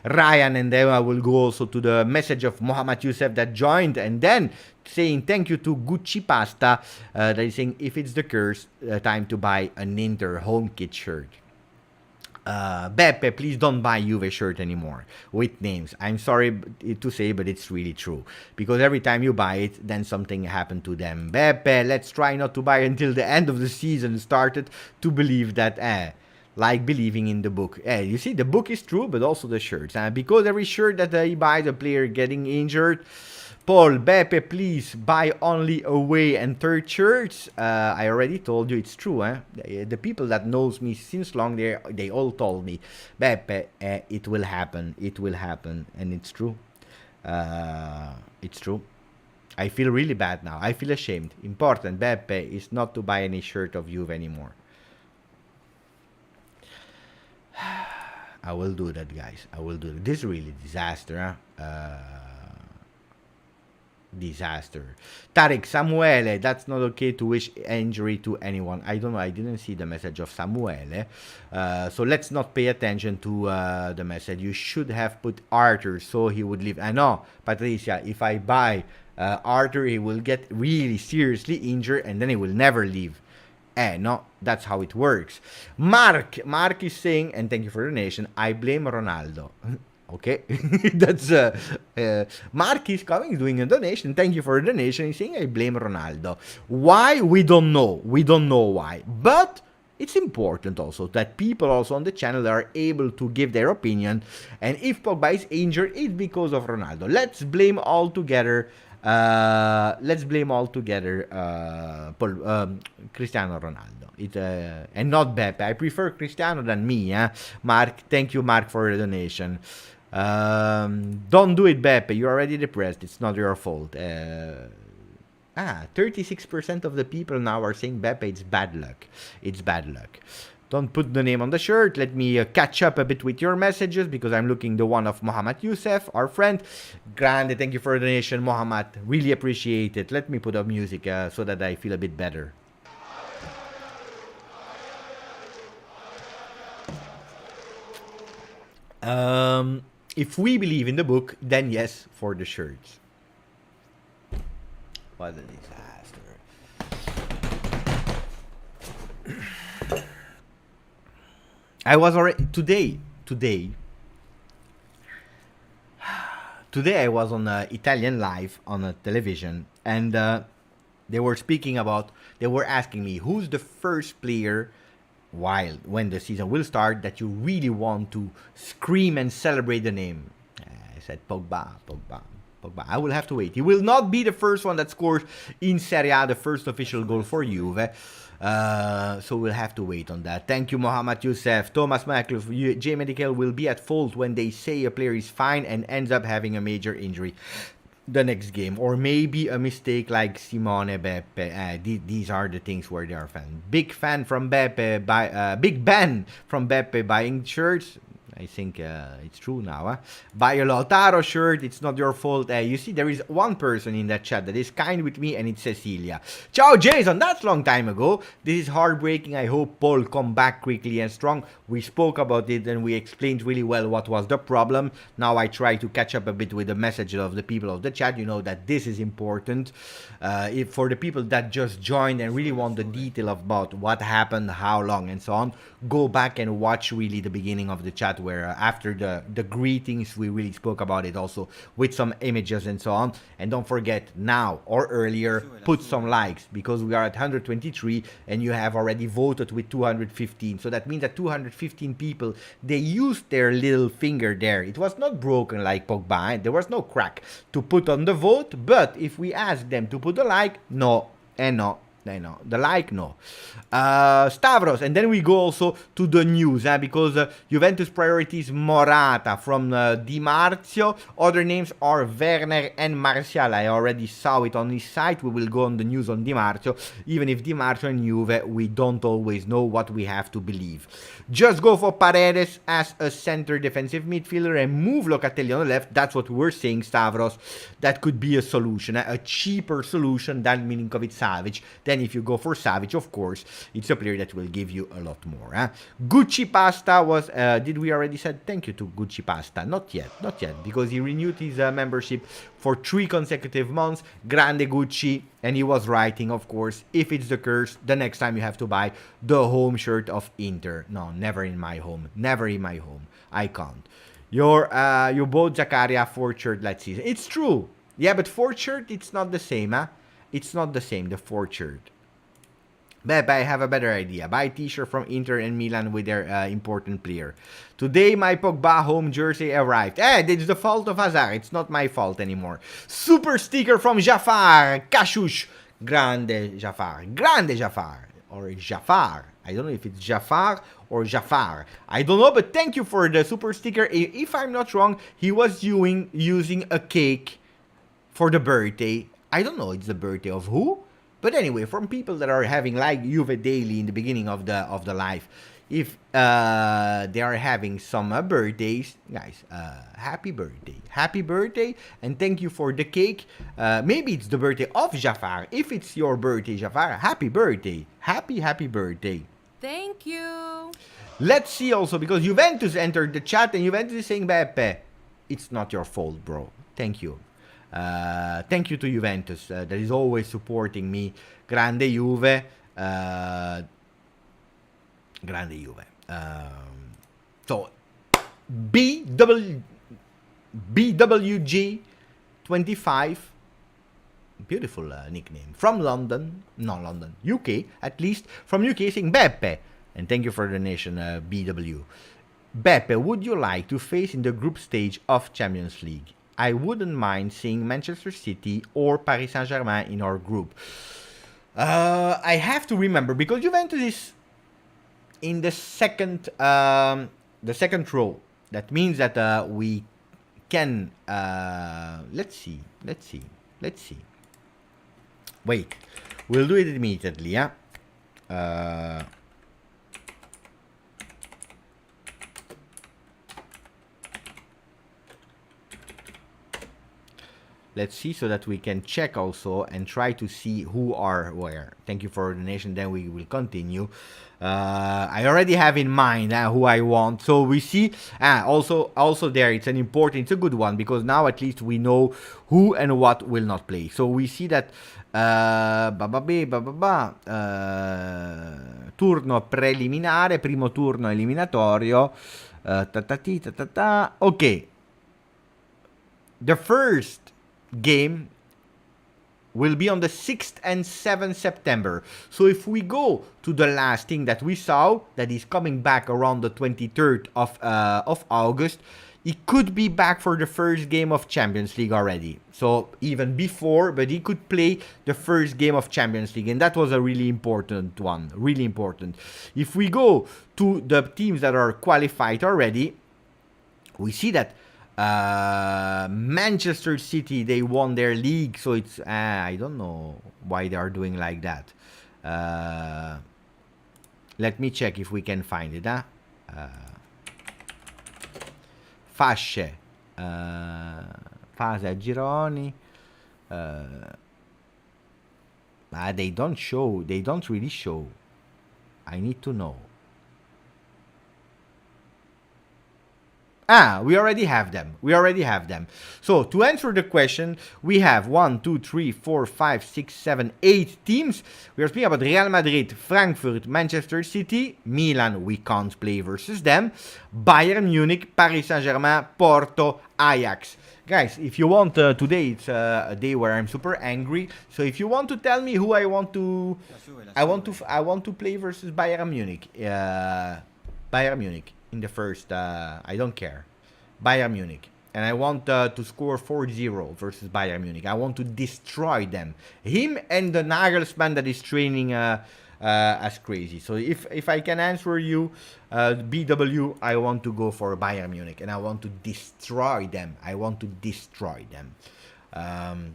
Ryan, and then I will go also to the message of Mohamed Youssef that joined, and then saying thank you to Gucci Pasta that is saying if it's the curse, time to buy an Inter home kit shirt. Beppe, please don't buy Juve shirt anymore with names. I'm sorry to say, but it's really true. Because every time you buy it, then something happened to them. Beppe, let's try not to buy until the end of the season started to believe that, like believing in the book. You see, the book is true, but also the shirts. Because every shirt that I buy, the player getting injured. Paul, Beppe, please buy only away and third shirts. I already told you it's true. The people that knows me since long, they all told me, Beppe, it will happen, and it's true. It's true. I feel really bad now. I feel ashamed. Important, Beppe is not to buy any shirt of Juve anymore. I will do that, guys. I will do that. This is really disaster, disaster. Tarek, Samuele, that's not okay to wish injury to anyone. I don't know, I didn't see the message of Samuele. So let's not pay attention to the message. You should have put Arthur so he would leave. I know, Patricia, if I buy Arthur, he will get really seriously injured and then he will never leave. No, that's how it works. Mark is saying, and thank you for the donation, I blame Ronaldo. Okay, that's Mark is coming, doing a donation. Thank you for the donation. He's saying I blame Ronaldo. Why? We don't know. We don't know why. But it's important also that people also on the channel are able to give their opinion. And if Pogba is injured, it's because of Ronaldo. Let's blame all together. Cristiano Ronaldo. And not Beppe. I prefer Cristiano than me. Mark, thank you, Mark, for the donation. Don't do it, Beppe. You're already depressed. It's not your fault. 36% of the people now are saying Beppe, it's bad luck. It's bad luck. Don't put the name on the shirt. Let me catch up a bit with your messages because I'm looking the one of Mohamed Youssef, our friend. Grande, thank you for the donation, Mohamed. Really appreciate it. Let me put up music so that I feel a bit better. If we believe in the book, then yes, for the shirts. What a disaster. I was already today I was on Italian Live on a television, and they were asking me who's the first player when the season will start that you really want to scream and celebrate the name. I said Pogba. I will have to wait. He will not be the first one that scores in Serie A, the first official goal for Juve. So we'll have to wait on that. Thank you, Mohamed Youssef. Thomas McLeod, J Medical will be at fault when they say a player is fine and ends up having a major injury the next game, or maybe a mistake like Simone Beppe. These are the things where they are fan. Big fan from Beppe. Big ban from Beppe buying shirts. I think it's true now. Buy a Lautaro shirt, it's not your fault. You see, there is one person in that chat that is kind with me, and it's Cecilia. Ciao, Jason, that's a long time ago. This is heartbreaking. I hope Paul come back quickly and strong. We spoke about it, and we explained really well what was the problem. Now I try to catch up a bit with the message of the people of the chat. You know that this is important. For the people that just joined and really want the detail about what happened, how long, and so on, go back and watch really the beginning of the chat, where after the greetings we really spoke about it also with some images and so on. And don't forget, now or earlier, put some likes, because we are at 123 and you have already voted with 215. So that means that 215 people, they used their little finger there. It was not broken like Pogba, there was no crack to put on the vote. But if we ask them to put a like, no and no No, the like, no. Stavros, and then we go also to the news, because Juventus priorities Morata from Di Marzio. Other names are Werner and Martial. I already saw it on his site. We will go on the news on Di Marzio. Even if Di Marzio and Juve, we don't always know what we have to believe. Just go for Paredes as a center defensive midfielder and move Locatelli on the left. That's what we're saying, Stavros. That could be a solution, a cheaper solution than Milinkovic-Savic. Then if you go for Savic, of course, it's a player that will give you a lot more. Gucci Pasta was, did we already said thank you to Gucci Pasta? Not yet, because he renewed his membership for 3 consecutive months. Grande Gucci, and he was writing, of course, if it's the curse, the next time you have to buy the home shirt of Inter. No, never in my home. Never in my home. I can't. You bought Zakaria 4th shirt last season. It's true. Yeah, but 4th shirt, it's not the same, It's not the same, the 4th shirt. But I have a better idea. Buy t-shirt from Inter and Milan with their important player. Today, my Pogba home jersey arrived. It's the fault of Hazard. It's not my fault anymore. Super sticker from Jafar. Kashush. Grande Jafar. Grande Jafar. Or Jafar. I don't know if it's Jafar or Jafar. I don't know, but thank you for the super sticker. If I'm not wrong, he was using a cake for the birthday. I don't know, it's the birthday of who? But anyway, from people that are having like Juve Daily in the beginning of the live, if they are having some birthdays, guys, happy birthday, and thank you for the cake. Maybe it's the birthday of Jafar. If it's your birthday, Jafar, happy birthday, happy birthday. Thank you. Let's see also, because Juventus entered the chat and Juventus is saying, Beppe, it's not your fault, bro. Thank you. Thank you to Juventus that is always supporting me. Grande Juve. Grande Juve. So, BWG25. Beautiful nickname. From London. No, London. UK, at least. From UK saying Beppe. And thank you for the donation, BW. Beppe, would you like to face in the group stage of Champions League? I wouldn't mind seeing Manchester City or Paris Saint-Germain in our group. I have to remember, because Juventus is in the second row. That means that we can... Let's see. Wait. We'll do it immediately, yeah? Let's see, so that we can check also and try to see who are where. Thank you for the donation. Then we will continue. I already have in mind who I want. So we see also there, it's it's a good one, because now at least we know who and what will not play. So we see that turno preliminare, primo turno eliminatorio. Okay. The first game will be on the 6th and 7th September. So if we go to the last thing that we saw, that is coming back around the 23rd of August, he could be back for the first game of Champions League already. So even before, but he could play the first game of Champions League. And that was a really important one. Really important. If we go to the teams that are qualified already, we see that Manchester City, they won their league, so it's I don't know why they are doing like that. Let me check if we can find it. Fasce, fase a gironi. They don't show. They don't really show. I need to know. We already have them. So to answer the question, we have 1, 2, 3, 4, 5, 6, 7, 8 teams. We are speaking about Real Madrid, Frankfurt, Manchester City, Milan. We can't play versus them. Bayern Munich, Paris Saint-Germain, Porto, Ajax. Guys, if you want, today it's a day where I'm super angry. So if you want to tell me who I want to play versus Bayern Munich. Bayern Munich. In the first, I don't care. Bayern Munich. and I want to score 4-0 versus Bayern Munich. I want to destroy them. Him and the Nagelsmann that is training as crazy. So if I can answer you, BW, I want to go for Bayern Munich, and I want to destroy them. I want to destroy them.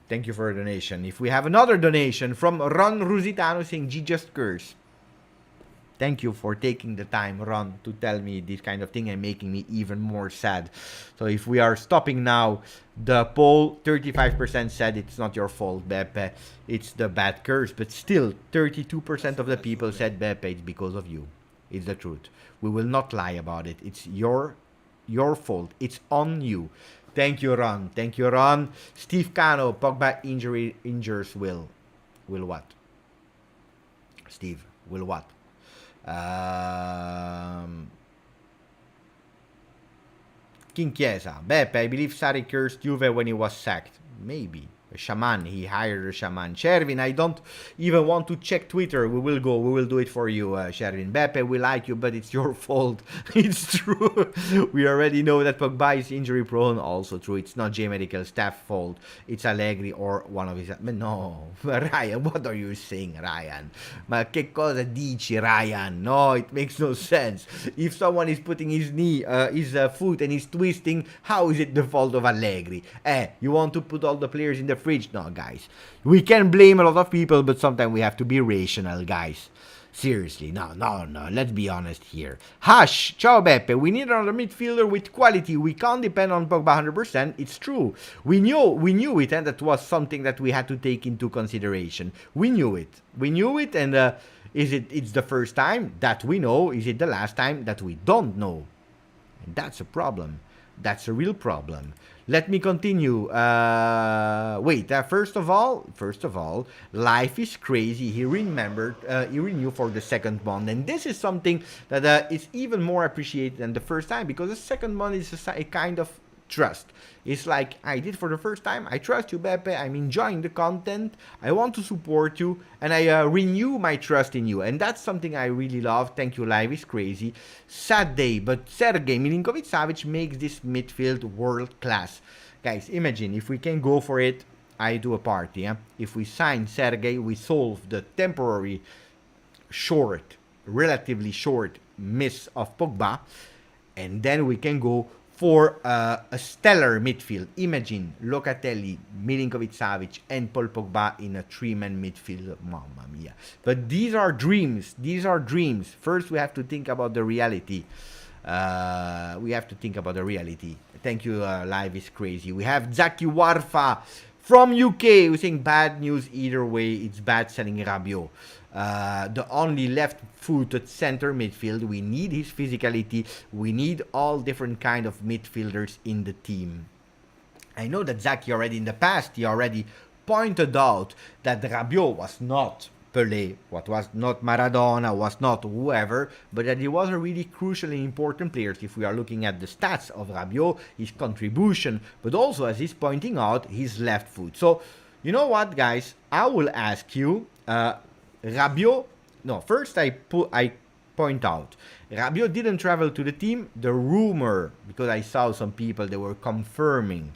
Thank you for a donation. If we have another donation from Ron Rusitano saying G just curse. Thank you for taking the time, Ron, to tell me this kind of thing and making me even more sad. So if we are stopping now, the poll, 35% said it's not your fault, Beppe. It's the bad curse. But still, 32% of the people said, Beppe, it's because of you. It's the truth. We will not lie about it. It's your fault. It's on you. Thank you, Ron. Thank you, Ron. Steve Cano, Pogba injures Will. Will what? Steve, will what? King Chiesa. Beppe, I believe Sarri cursed Juve when he was sacked. Maybe. A shaman. He hired a shaman. Shervin, I don't even want to check Twitter. We will go. We will do it for you, Shervin. Beppe, we like you, but it's your fault. It's true. We already know that Pogba is injury prone. Also true. It's not J Medical staff fault. It's Allegri or one of his... No. Ryan, what are you saying, Ryan? Ma che cosa dici, Ryan? No, it makes no sense. If someone is putting his knee, his foot and he's twisting, how is it the fault of Allegri? You want to put all the players in the fridge? No, guys. We can blame a lot of people, but sometimes we have to be rational, guys. Seriously, no. Let's be honest here. Hush! Ciao, Beppe. We need another midfielder with quality. We can't depend on Pogba 100%. It's true. We knew it, and that was something that we had to take into consideration. We knew it, and it's the first time that we know? Is it the last time that we don't know? And that's a problem. That's a real problem. Let me continue. First of all, life is crazy. He renewed for the second month, and this is something that is even more appreciated than the first time, because the second month is a kind of trust. It's like, I did for the first time. I trust you, Beppe. I'm enjoying the content. I want to support you, and I renew my trust in you. And that's something I really love. Thank you, life is crazy. Sad day, but Sergej Milinkovic-Savic makes this midfield world class. Guys, imagine if we can go for it. I do a party. If we sign Sergej, we solve the temporary relatively short miss of Pogba, and then we can go for a stellar midfield. Imagine Locatelli, Milinkovic-Savic, and Paul Pogba in a three-man midfield. Mamma mia. But these are dreams. First, we have to think about the reality. Thank you, live is crazy. We have Zaki Warfa from UK who's saying bad news either way. It's bad selling Rabiot. The only left-footed center midfield. We need his physicality. We need all different kind of midfielders in the team. I know that Zaki already in the past, he already pointed out that Rabiot was not Pelé, what was not Maradona, was not whoever, but that he was a really crucial and important player. If we are looking at the stats of Rabiot, his contribution, but also, as he's pointing out, his left foot. So, you know what, guys? I will ask you, Rabiot. No, first I point out, Rabiot didn't travel to the team. The rumor, because I saw some people, they were confirming.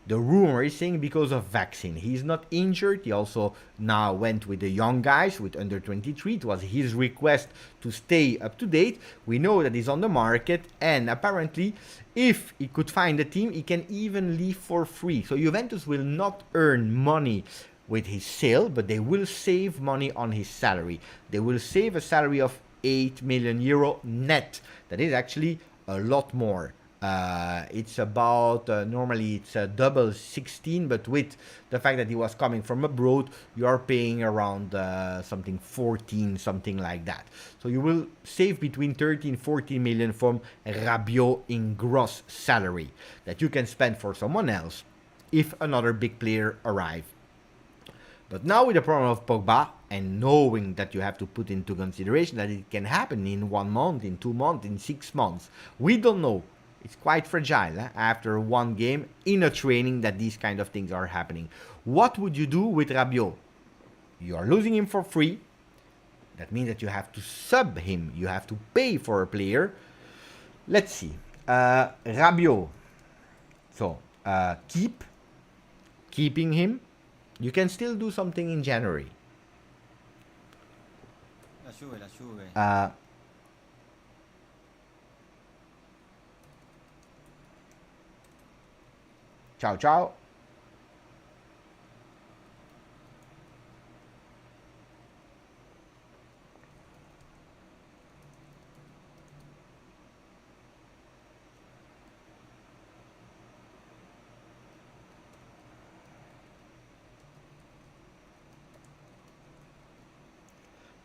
The rumor is saying because of vaccine. He's not injured. He also now went with the young guys, with under 23. It was his request to stay up to date. We know that he's on the market, and apparently, if he could find a team, he can even leave for free. So Juventus will not earn money with his sale, but they will save money on his salary. They will save a salary of 8 million euro net. That is actually a lot more. It's about, normally it's double 16, but with the fact that he was coming from abroad, you are paying around something 14, something like that. So you will save between 13 14 million from Rabiot in gross salary that you can spend for someone else if another big player arrives. But now with the problem of Pogba, and knowing that you have to put into consideration that it can happen in 1 month, in 2 months, in 6 months, we don't know. It's quite fragile after one game in a training that these kind of things are happening. What would you do with Rabiot? You are losing him for free. That means that you have to sub him. You have to pay for a player. Let's see. Rabiot. So, keeping him. You can still do something in January. La Juve. Ciao, ciao.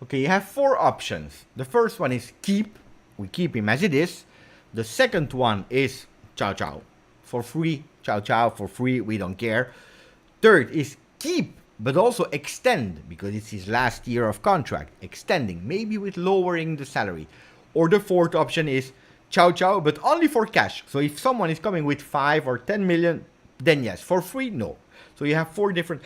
Okay, you have 4 options. The first one is keep. We keep him as it is. The second one is ciao ciao. For free. Ciao ciao for free. We don't care. Third is keep, but also extend, because it's his last year of contract. Extending, maybe with lowering the salary. Or the fourth option is ciao ciao, but only for cash. So if someone is coming with 5 or 10 million, then yes. For free, no. So you have 4 different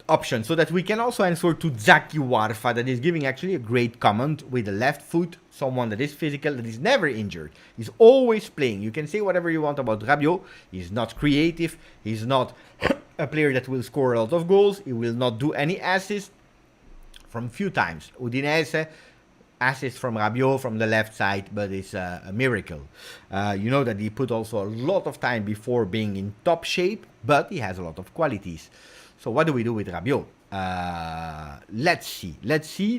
options, so that we can also answer to Zaki Warfa, that is giving actually a great comment with the left foot, someone that is physical, that is never injured, he's always playing. You can say whatever you want about Rabiot, he's not creative, he's not a player that will score a lot of goals, he will not do any assists. From few times Udinese, assist from Rabiot from the left side, but it's a miracle. You know that he put also a lot of time before being in top shape, but he has a lot of qualities. So what do we do with Rabiot? Let's see.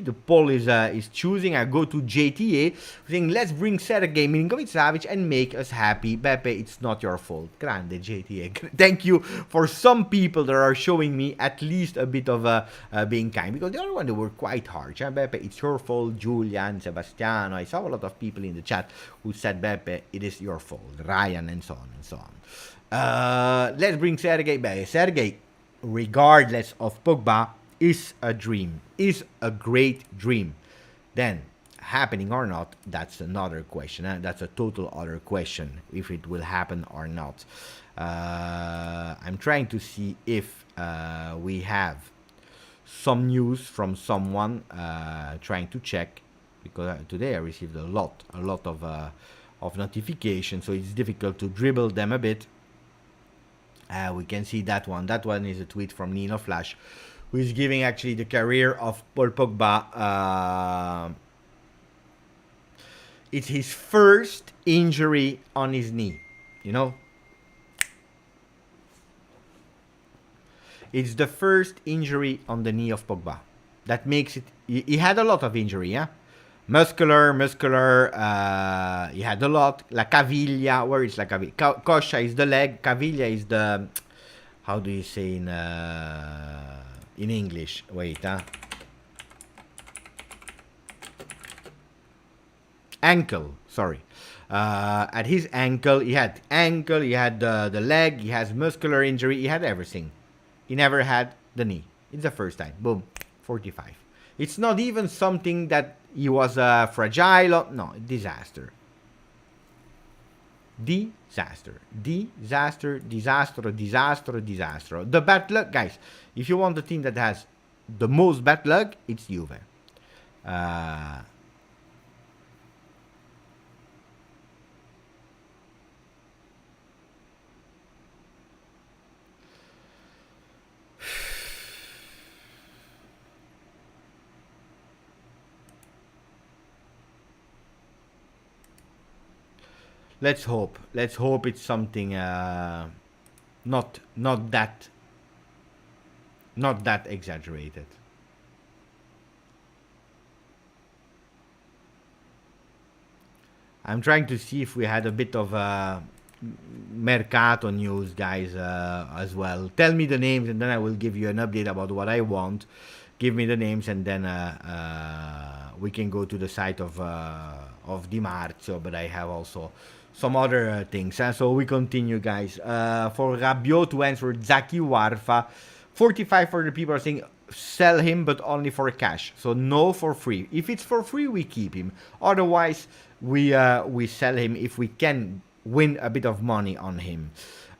The poll is choosing. I go to JTA, saying let's bring Sergei Milinkovic-Savic and make us happy. Beppe, it's not your fault. Grande JTA. Thank you for some people that are showing me at least a bit of being kind, because the other one they were quite harsh. Beppe, it's your fault. Julian, Sebastiano. I saw a lot of people in the chat who said, Beppe, it is your fault. Ryan, and so on and so on. Let's bring Sergei. Beppe, Sergei, regardless of Pogba, is a dream, is a great dream. Then, happening or not, that's another question. That's a total other question, if it will happen or not. I'm trying to see if we have some news from someone, trying to check, because today I received a lot of notifications, so it's difficult to dribble them a bit. We can see that one. That one is a tweet from Nino Flash, who is giving actually the career of Paul Pogba. It's his first injury on his knee, you know. It's the first injury on the knee of Pogba. That makes it... He had a lot of injury, yeah? Muscular, he had a lot. La caviglia, where is la caviglia? Coscia is the leg, caviglia is the... How do you say in English? Wait, ankle, sorry. At his ankle, he had the leg, he has muscular injury, he had everything. He never had the knee. It's the first time. Boom, 45. It's not even something that he was fragile. No, disaster. Disaster. The bad luck, guys. If you want a team that has the most bad luck, it's Juve. Let's hope it's something not that exaggerated. I'm trying to see if we had a bit of Mercato news, guys, as well. Tell me the names, and then I will give you an update about what I want. Give me the names, and then we can go to the site of Di Marzio, but I have also some other things. So we continue, guys. For Rabiot, to answer Zaki Warfa, 45 for the people are saying sell him, but only for cash. So no for free. If it's for free, we keep him. Otherwise, we sell him if we can win a bit of money on him.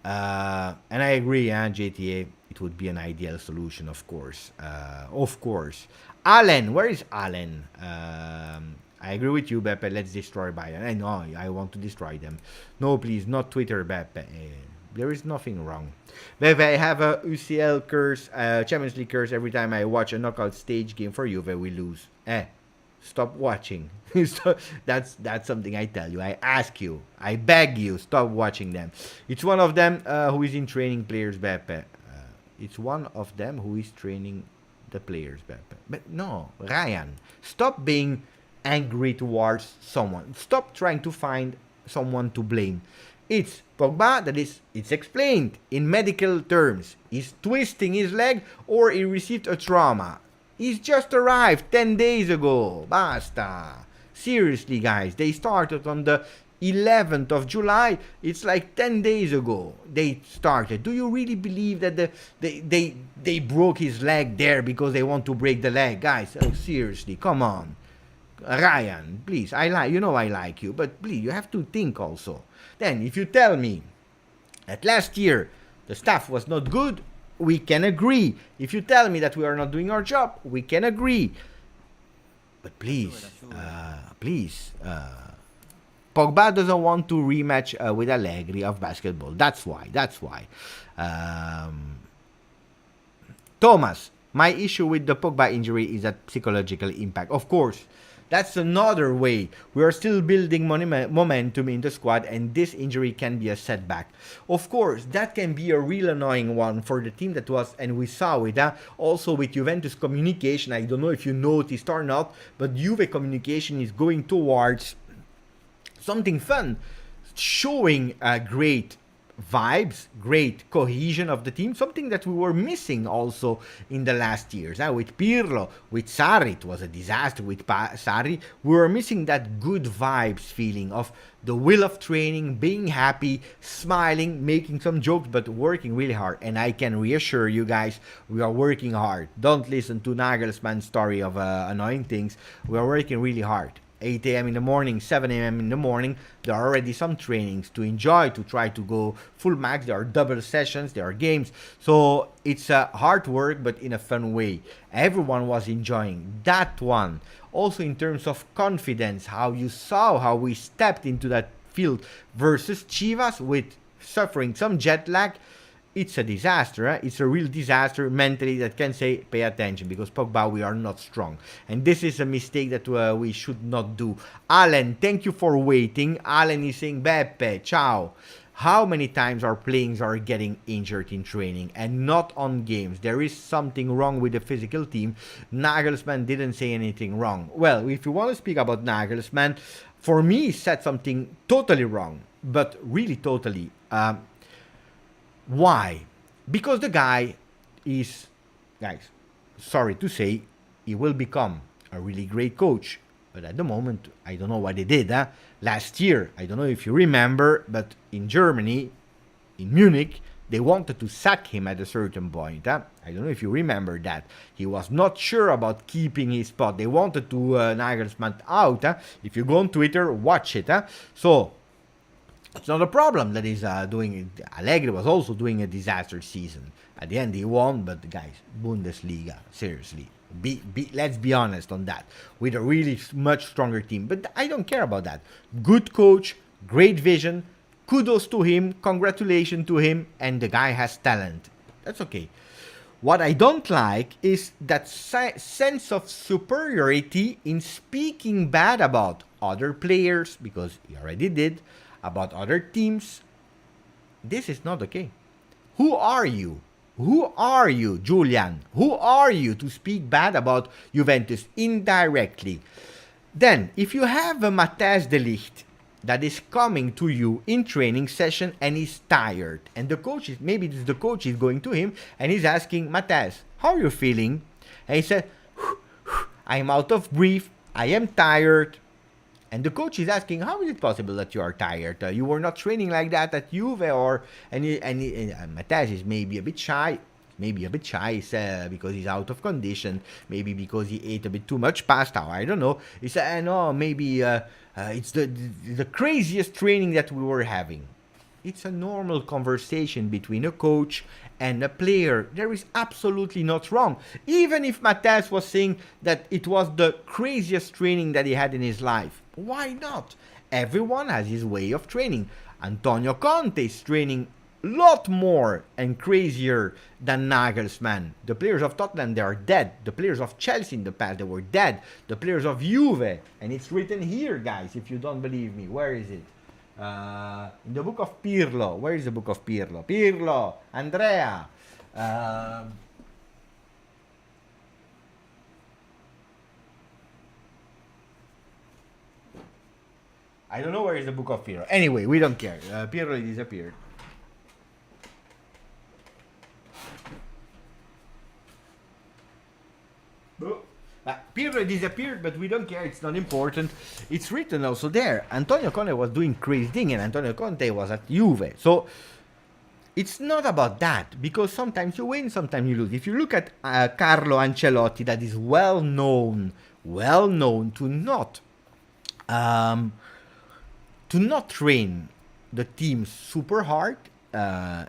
And I agree, JTA. It would be an ideal solution, of course. Allen, where is Allen? I agree with you, Beppe. Let's destroy Bayern. I know, I want to destroy them. No, please, not Twitter, Beppe. There is nothing wrong. But if I have a UCL curse, Champions League curse every time I watch a knockout stage game for Juve, we lose. Stop watching. That's something I tell you. I ask you. I beg you. Stop watching them. It's one of them who is in training players, Beppe. It's one of them who is training the players, Beppe. But no, Ryan, stop being angry towards someone. Stop trying to find someone to blame. It's Pogba that is, it's explained in medical terms. He's twisting his leg or he received a trauma. He's just arrived 10 days ago. Basta. Seriously, guys, they started on the 11th of July. It's like 10 days ago they started. Do you really believe that they broke his leg there because they want to break the leg? Guys, seriously, come on. Ryan, please, I like you, but please, you have to think also. Then, if you tell me that last year the staff was not good, we can agree. If you tell me that we are not doing our job, we can agree. But please, Pogba doesn't want to rematch with Allegri of basketball. That's why. Thomas, my issue with the Pogba injury is that psychological impact. Of course, that's another way. We are still building momentum in the squad, and this injury can be a setback. Of course, that can be a real annoying one for the team that was, and we saw it, also with Juventus communication. I don't know if you noticed or not, but Juve communication is going towards something fun, showing great vibes, great cohesion of the team, something that we were missing also in the last years. With Pirlo, with Sarri, it was a disaster with Sarri. We were missing that good vibes feeling of the will of training, being happy, smiling, making some jokes, but working really hard. And I can reassure you guys, we are working hard. Don't listen to Nagelsmann's story of annoying things. We are working really hard. 8 a.m. in the morning, 7 a.m. in the morning, there are already some trainings to enjoy, to try to go full max. There are double sessions, there are games. So it's hard work, but in a fun way. Everyone was enjoying that one. Also in terms of confidence, how you saw how we stepped into that field versus Chivas with suffering some jet lag. It's a disaster. It's a real disaster mentally that can say, pay attention, because Pogba, we are not strong. And this is a mistake that we should not do. Alan, thank you for waiting. Alan is saying, Beppe, ciao. How many times our players are getting injured in training and not on games? There is something wrong with the physical team. Nagelsmann didn't say anything wrong. Well, if you want to speak about Nagelsmann, for me, he said something totally wrong, but really totally. Why? Because the guy is, guys, sorry to say, he will become a really great coach. But at the moment, I don't know what they did. Last year, I don't know if you remember, but in Germany, in Munich, they wanted to sack him at a certain point. I don't know if you remember that. He was not sure about keeping his spot. They wanted to Nagelsmann out. If you go on Twitter, watch it. So, it's not a problem that he's doing it. Allegri was also doing a disaster season. At the end, he won, but guys, Bundesliga, seriously. Let's be honest on that. With a really much stronger team. But I don't care about that. Good coach, great vision. Kudos to him, congratulations to him, and the guy has talent. That's okay. What I don't like is that sense of superiority in speaking bad about other players, because he already did, about other teams. This is not okay. Who are you? Who are you, Julian? Who are you to speak bad about Juventus indirectly? Then, if you have a Matthijs de Ligt that is coming to you in training session and is tired, and the coach is, maybe the coach is going to him and he's asking, Matthijs, how are you feeling? And he said, I'm out of breath, I am tired. And the coach is asking, how is it possible that you are tired? You were not training like that at Juve, or and Matthijs is maybe a bit shy. Because he's out of condition. Maybe because he ate a bit too much pasta. I don't know. He said, no, maybe it's the craziest training that we were having. It's a normal conversation between a coach and a player. There is absolutely not wrong. Even if Matthijs was saying that it was the craziest training that he had in his life. Why not? Everyone has his way of training. Antonio Conte is training lot more and crazier than Nagelsmann. The players of Tottenham, they are dead. The players of Chelsea in the past, they were dead. The players of Juve, and it's written here, guys, if you don't believe me. Where is it? In the book of Pirlo. Where is the book of Pirlo? Pirlo, Andrea. I don't know where is the book of Pirlo. Anyway, we don't care. Pirlo disappeared. Pirlo disappeared, but we don't care. It's not important. It's written also there. Antonio Conte was doing crazy thing, and Antonio Conte was at Juve. So it's not about that, because sometimes you win, sometimes you lose. If you look at Carlo Ancelotti, that is well known to not train the team super hard.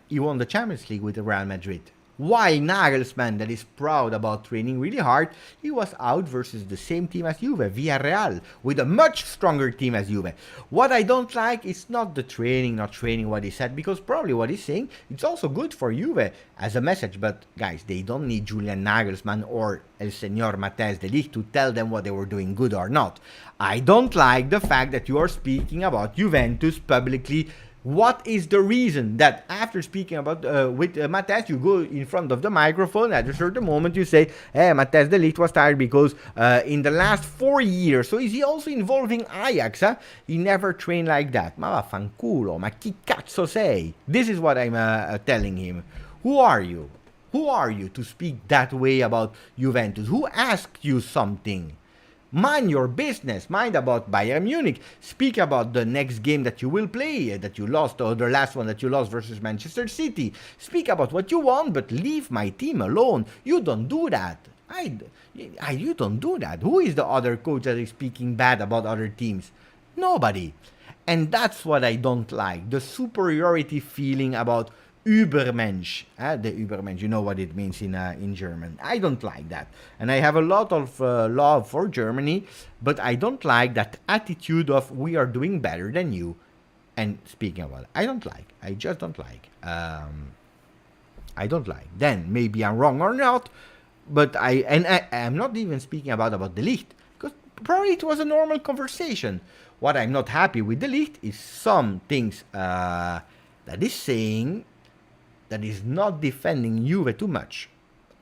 He won the Champions League with the Real Madrid. Why Nagelsmann, that is proud about training really hard, he was out versus the same team as Juve, Villarreal, with a much stronger team as Juve. What I don't like is not the training, not training what he said, because probably what he's saying, it's also good for Juve as a message. But guys, they don't need Julian Nagelsmann or El Señor Matthijs de Ligt to tell them what they were doing good or not. I don't like the fact that you are speaking about Juventus publicly. What is the reason that after speaking about with Matthijs, you go in front of the microphone at a certain moment, you say, hey, Matthijs de Ligt was tired because in the last 4 years, so is he also involving Ajax? Huh? He never trained like that. Ma vaffanculo, ma chi cazzo sei? This is what I'm telling him. Who are you? Who are you to speak that way about Juventus? Who asked you something? Mind your business. Mind about Bayern Munich. Speak about the next game that you will play, that you lost, or the last one that you lost versus Manchester City. Speak about what you want, but leave my team alone. You don't do that. You don't do that. Who is the other coach that is speaking bad about other teams? Nobody. And that's what I don't like. The superiority feeling about Übermensch, the Übermensch, you know what it means in German. I don't like that. And I have a lot of love for Germany, but I don't like that attitude of we are doing better than you. And speaking about it, I don't like. I just don't like. I don't like. Then maybe I'm wrong or not, but I'm not even speaking about the Ligt, because probably it was a normal conversation. What I'm not happy with the Ligt is some things that is saying that is not defending Juve too much.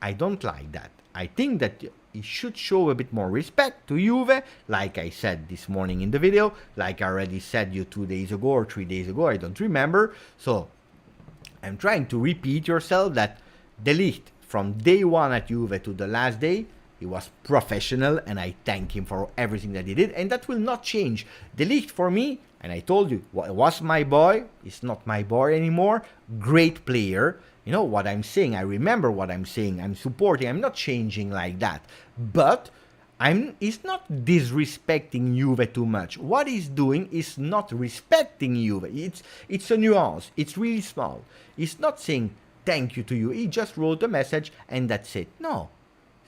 I don't like that. I think that he should show a bit more respect to Juve, like I said this morning in the video, like I already said you 2 days ago or 3 days ago, I don't remember. So I'm trying to repeat yourself that De Ligt, from day one at Juve to the last day, he was professional, and I thank him for everything that he did, and that will not change. De Ligt, for me, and I told you, was my boy, he's not my boy anymore, great player. You know what I'm saying, I remember what I'm saying, I'm supporting, I'm not changing like that. But he's not disrespecting Juve too much. What he's doing is not respecting Juve. It's a nuance, it's really small. He's not saying thank you to you, he just wrote a message and that's it. No.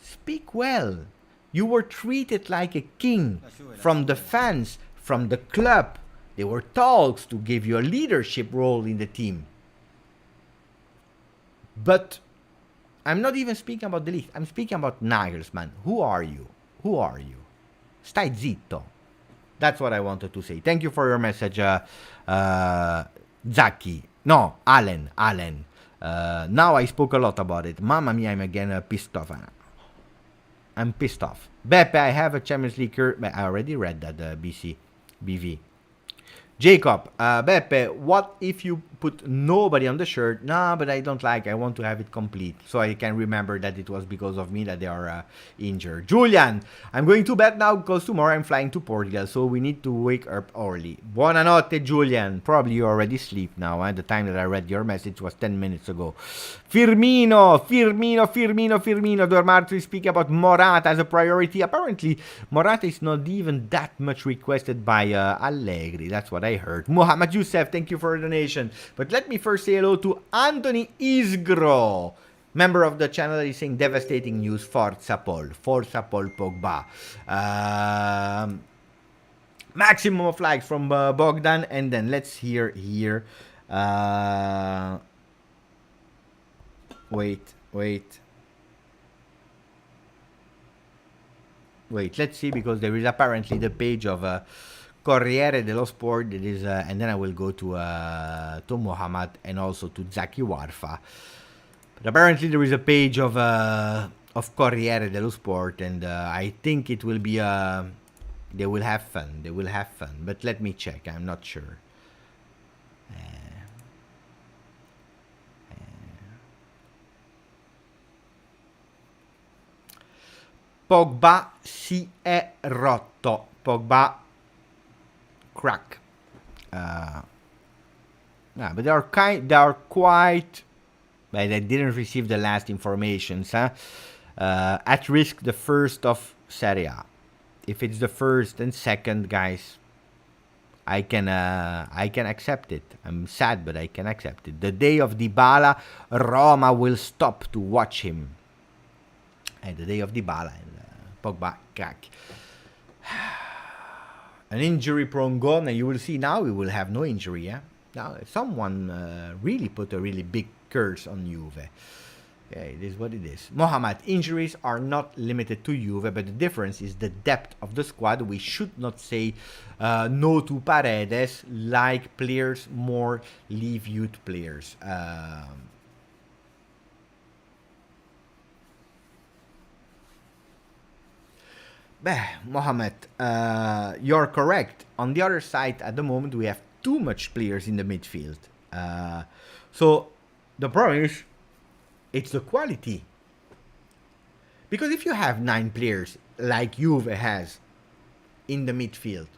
Speak well. You were treated like a king from the fans, from the club. There were talks to give you a leadership role in the team. But I'm not even speaking about the Ligt. I'm speaking about Nagelsmann. Who are you? Who are you? Stai zitto. That's what I wanted to say. Thank you for your message, Zaki. No, Allen. Now I spoke a lot about it. Mamma mia, I'm again pissed off. I'm pissed off. Beppe, I have a Champions League I already read that, BV. Jacob, Beppe, what if you put nobody on the shirt? Nah, but I don't like. I want to have it complete, so I can remember that it was because of me that they are injured. Julian, I'm going to bed now because tomorrow I'm flying to Portugal, so we need to wake up early. Buonanotte, Julian. Probably you already sleep now. The time that I read your message was 10 minutes ago. Firmino. Dormarto is speaking about Morata as a priority. Apparently, Morata is not even that much requested by Allegri. That's what I heard. Muhammad Youssef, thank you for the donation. But let me first say hello to Anthony Isgro, member of the channel, that is saying devastating news. Forza Paul Pogba. Maximum of likes from Bogdan, and then let's hear here. Wait. Let's see, because there is apparently the page of Corriere dello Sport that is, and then I will go to Muhammad and also to Zaki Warfa. But apparently there is a page of Corriere dello Sport, and I think it will be they will have fun. But let me check. I'm not sure. Pogba si è rotto. Pogba crack. Yeah, but they are quite. But they didn't receive the last informations. At risk, the first of Serie A. If it's the first and second, guys, I can accept it. I'm sad, but I can accept it. The day of Dybala, Roma will stop to watch him. And the day of Dybala and Pogba crack. An injury-prone goal, and you will see now we will have no injury. Yeah, now someone really put a really big curse on Juve. Yeah, it is what it is. Mohamed, injuries are not limited to Juve, but the difference is the depth of the squad. We should not say no to Paredes, like players more, leave youth players. Mohamed, you're correct. On the other side, at the moment, we have too much players in the midfield. So the problem is, it's the quality. Because if you have 9 players like Juve has in the midfield,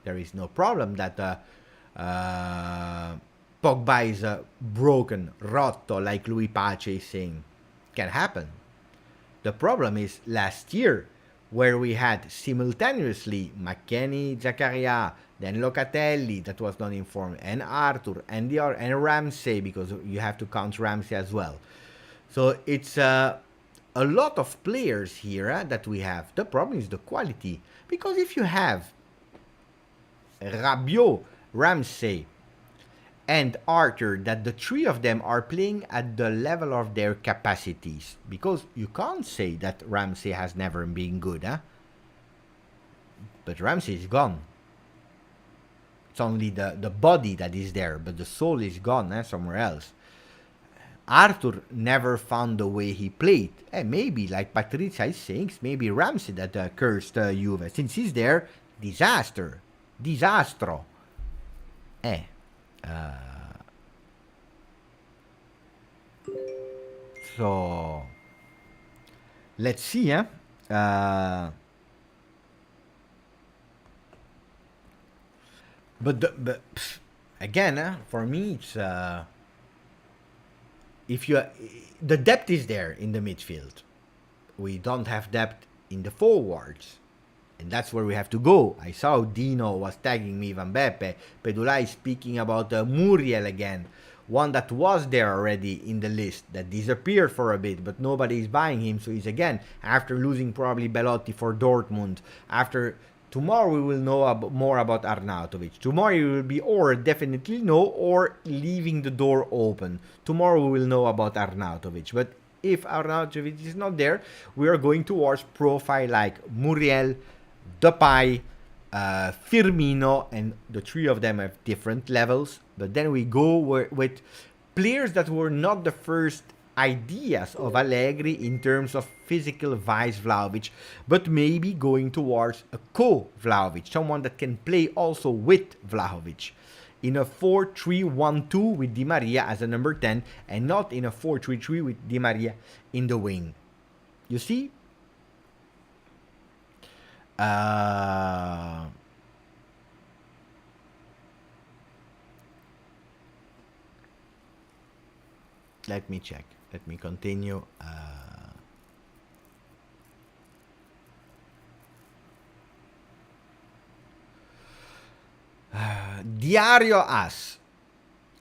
there is no problem that Pogba is broken, rotto, like Louis Pace is saying. Can happen. The problem is last year, where we had simultaneously McKennie, Zakaria, then Locatelli, that was not informed, and Arthur, and Ramsey, because you have to count Ramsey as well. So it's a lot of players here that we have. The problem is the quality. Because if you have Rabiot, Ramsey, and Arthur, that the 3 of them are playing at the level of their capacities. Because you can't say that Ramsey has never been good, huh? But Ramsey is gone. It's only the body that is there, but the soul is gone, somewhere else. Arthur never found the way he played. Maybe, like Patrizia is saying, maybe Ramsey that cursed Juve. Since he's there, disaster. Disastro. So, let's see, but again, for me, it's if you the depth is there in the midfield. We don't have depth in the forwards, and that's where we have to go. I saw Dino was tagging me, Van Beppe, Pedulai speaking about Muriel again, one that was there already in the list that disappeared for a bit, but nobody is buying him. So he's again, after losing probably Belotti for Dortmund. After tomorrow we will know more about Arnautovic. Tomorrow it will be or definitely no, or leaving the door open. Tomorrow we will know about Arnautovic. But if Arnautovic is not there, we are going towards profile like Muriel, Depay, Firmino, and the 3 of them have different levels. But then we go with players that were not the first ideas of Allegri in terms of physical vice Vlahovic, but maybe going towards a co-Vlahovic, someone that can play also with Vlahovic. In a 4-3-1-2 with Di Maria as a number 10, and not in a 4-3-3 with Di Maria in the wing. You see? Let me check. Let me continue. Diario asks,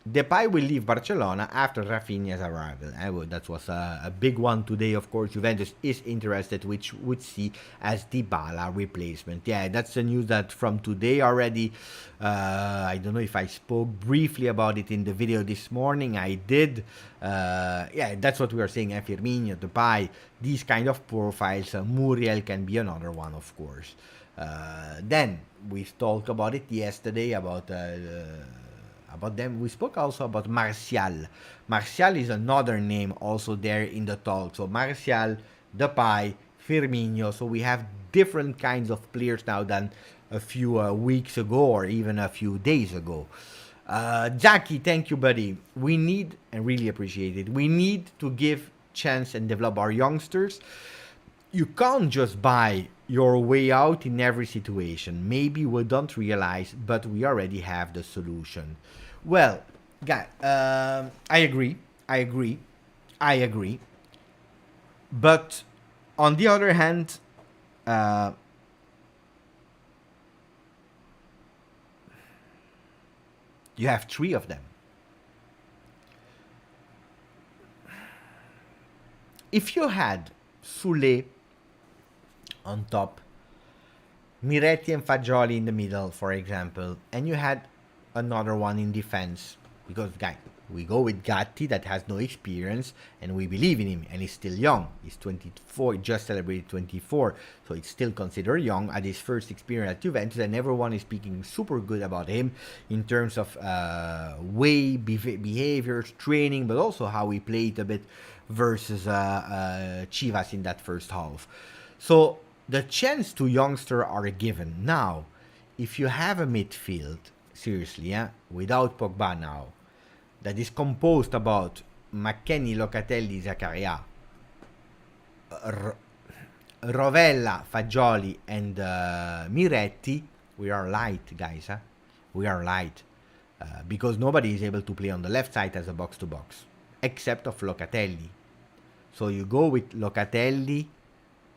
Depay will leave Barcelona after Rafinha's arrival. That was a big one today, of course. Juventus is interested, which would see as Dybala replacement. Yeah, that's the news that from today already. I don't know if I spoke briefly about it in the video this morning. I did. Yeah, that's what we are saying. Firmino, Depay, these kind of profiles. Muriel can be another one, of course. Then we talked about it yesterday about them. We spoke also about Martial. Martial is another name also there in the talk. So Martial, Depay, Firmino. So we have different kinds of players now than a few weeks ago or even a few days ago. Jackie, thank you, buddy. We need, and really appreciate it, we need to give chance and develop our youngsters. You can't just buy your way out in every situation. Maybe we don't realize, but we already have the solution. Well, guy, I agree. But on the other hand, you have three of them. If you had Sule on top, Miretti and Fagioli in the middle, for example, and you had another one in defense, because guy, we go with Gatti that has no experience and we believe in him, and he's still young. He's 24, just celebrated 24, so it's still considered young at his first experience at Juventus, and everyone is speaking super good about him in terms of behaviors, training, but also how he played a bit versus Chivas in that first half. So the chance to youngster are given. Now, if you have a midfield, seriously, without Pogba now, that is composed about McKennie, Locatelli, Zakaria, Rovella, Fagioli, and Miretti, we are light, guys. We are light. Because nobody is able to play on the left side as a box-to-box, except of Locatelli. So you go with Locatelli,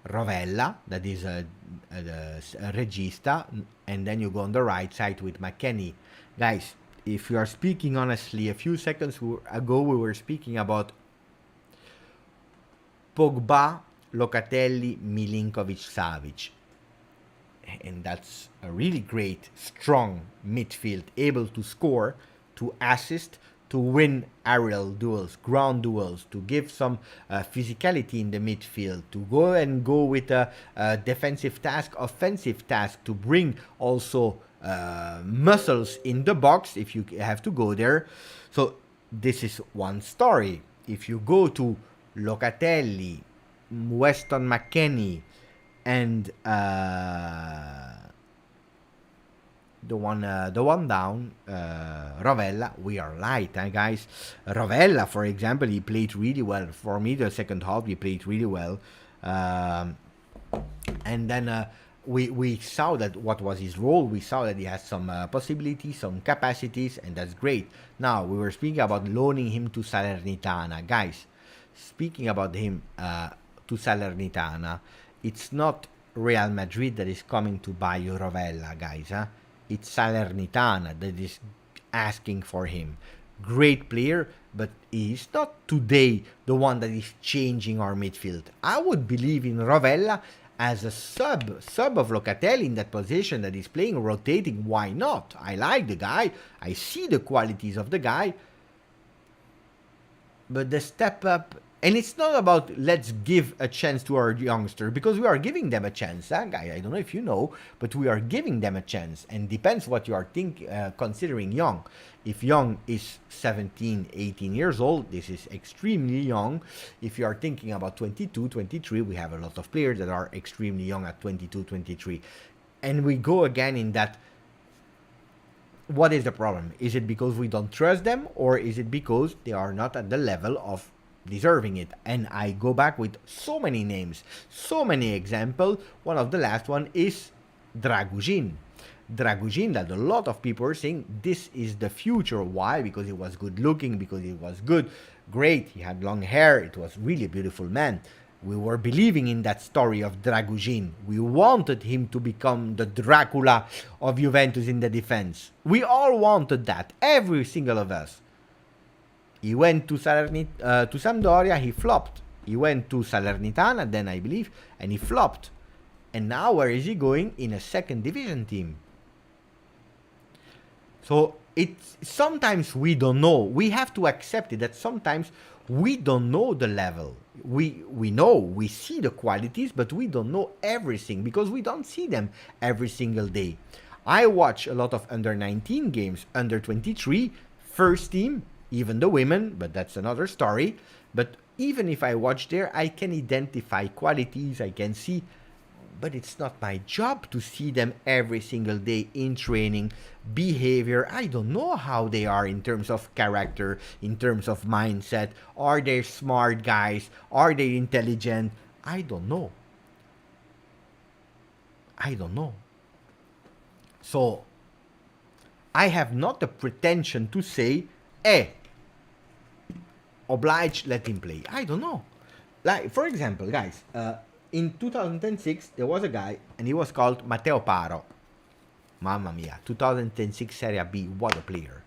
Rovella, that is a regista, and then you go on the right side with McKennie. Guys, if you are speaking honestly, a few seconds ago we were speaking about Pogba, Locatelli, Milinkovic-Savic. And that's a really great, strong midfield, able to score, to assist, to win aerial duels, ground duels, to give some physicality in the midfield, to go with a defensive task, offensive task, to bring also muscles in the box if you have to go there. So this is one story. If you go to Locatelli, Weston McKennie, and the one down, Rovella, we are light, guys. Rovella, for example, he played really well. For me, the second half, he played really well. And then we saw that what was his role. We saw that he has some possibilities, some capacities, and that's great. Now, we were speaking about loaning him to Salernitana. Guys, speaking about him to Salernitana, it's not Real Madrid that is coming to buy Rovella, guys. It's Salernitana that is asking for him. Great player, but he's not today the one that is changing our midfield. I would believe in Rovella as a sub of Locatelli in that position that is playing, rotating. Why not? I like the guy. I see the qualities of the guy. But the step up, and it's not about let's give a chance to our youngster, because we are giving them a chance. Guy, I don't know if you know, but we are giving them a chance, and depends what you are considering young. If young is 17, 18 years old, this is extremely young. If you are thinking about 22, 23, we have a lot of players that are extremely young at 22, 23. And we go again in that, what is the problem? Is it because we don't trust them, or is it because they are not at the level of deserving it? And I go back with so many names, so many examples. One of the last one is Dragujin, that a lot of people are saying this is the future. Why? Because he was good looking, because he was good, great, he had long hair, it was really a beautiful man. We were believing in that story of Dragujin. We wanted him to become the Dracula of Juventus in the defense. We all wanted that, every single of us. He went to Sampdoria, he flopped. He went to Salernitana, then I believe, and he flopped. And now where is he going? In a second division team. So it's sometimes we don't know. We have to accept it that sometimes we don't know the level. We know, we see the qualities, but we don't know everything because we don't see them every single day. I watch a lot of under 19 games, under 23, first team, even the women, but that's another story. But even if I watch there, I can identify qualities, I can see, but it's not my job to see them every single day in training, behavior. I don't know how they are in terms of character, in terms of mindset. Are they smart guys? Are they intelligent? I don't know. I don't know. So, I have not the pretension to say, obliged, let him play. I don't know. Like, for example, guys, in 2006, there was a guy, and he was called Matteo Paro. Mamma mia, 2006 Serie B, what a player.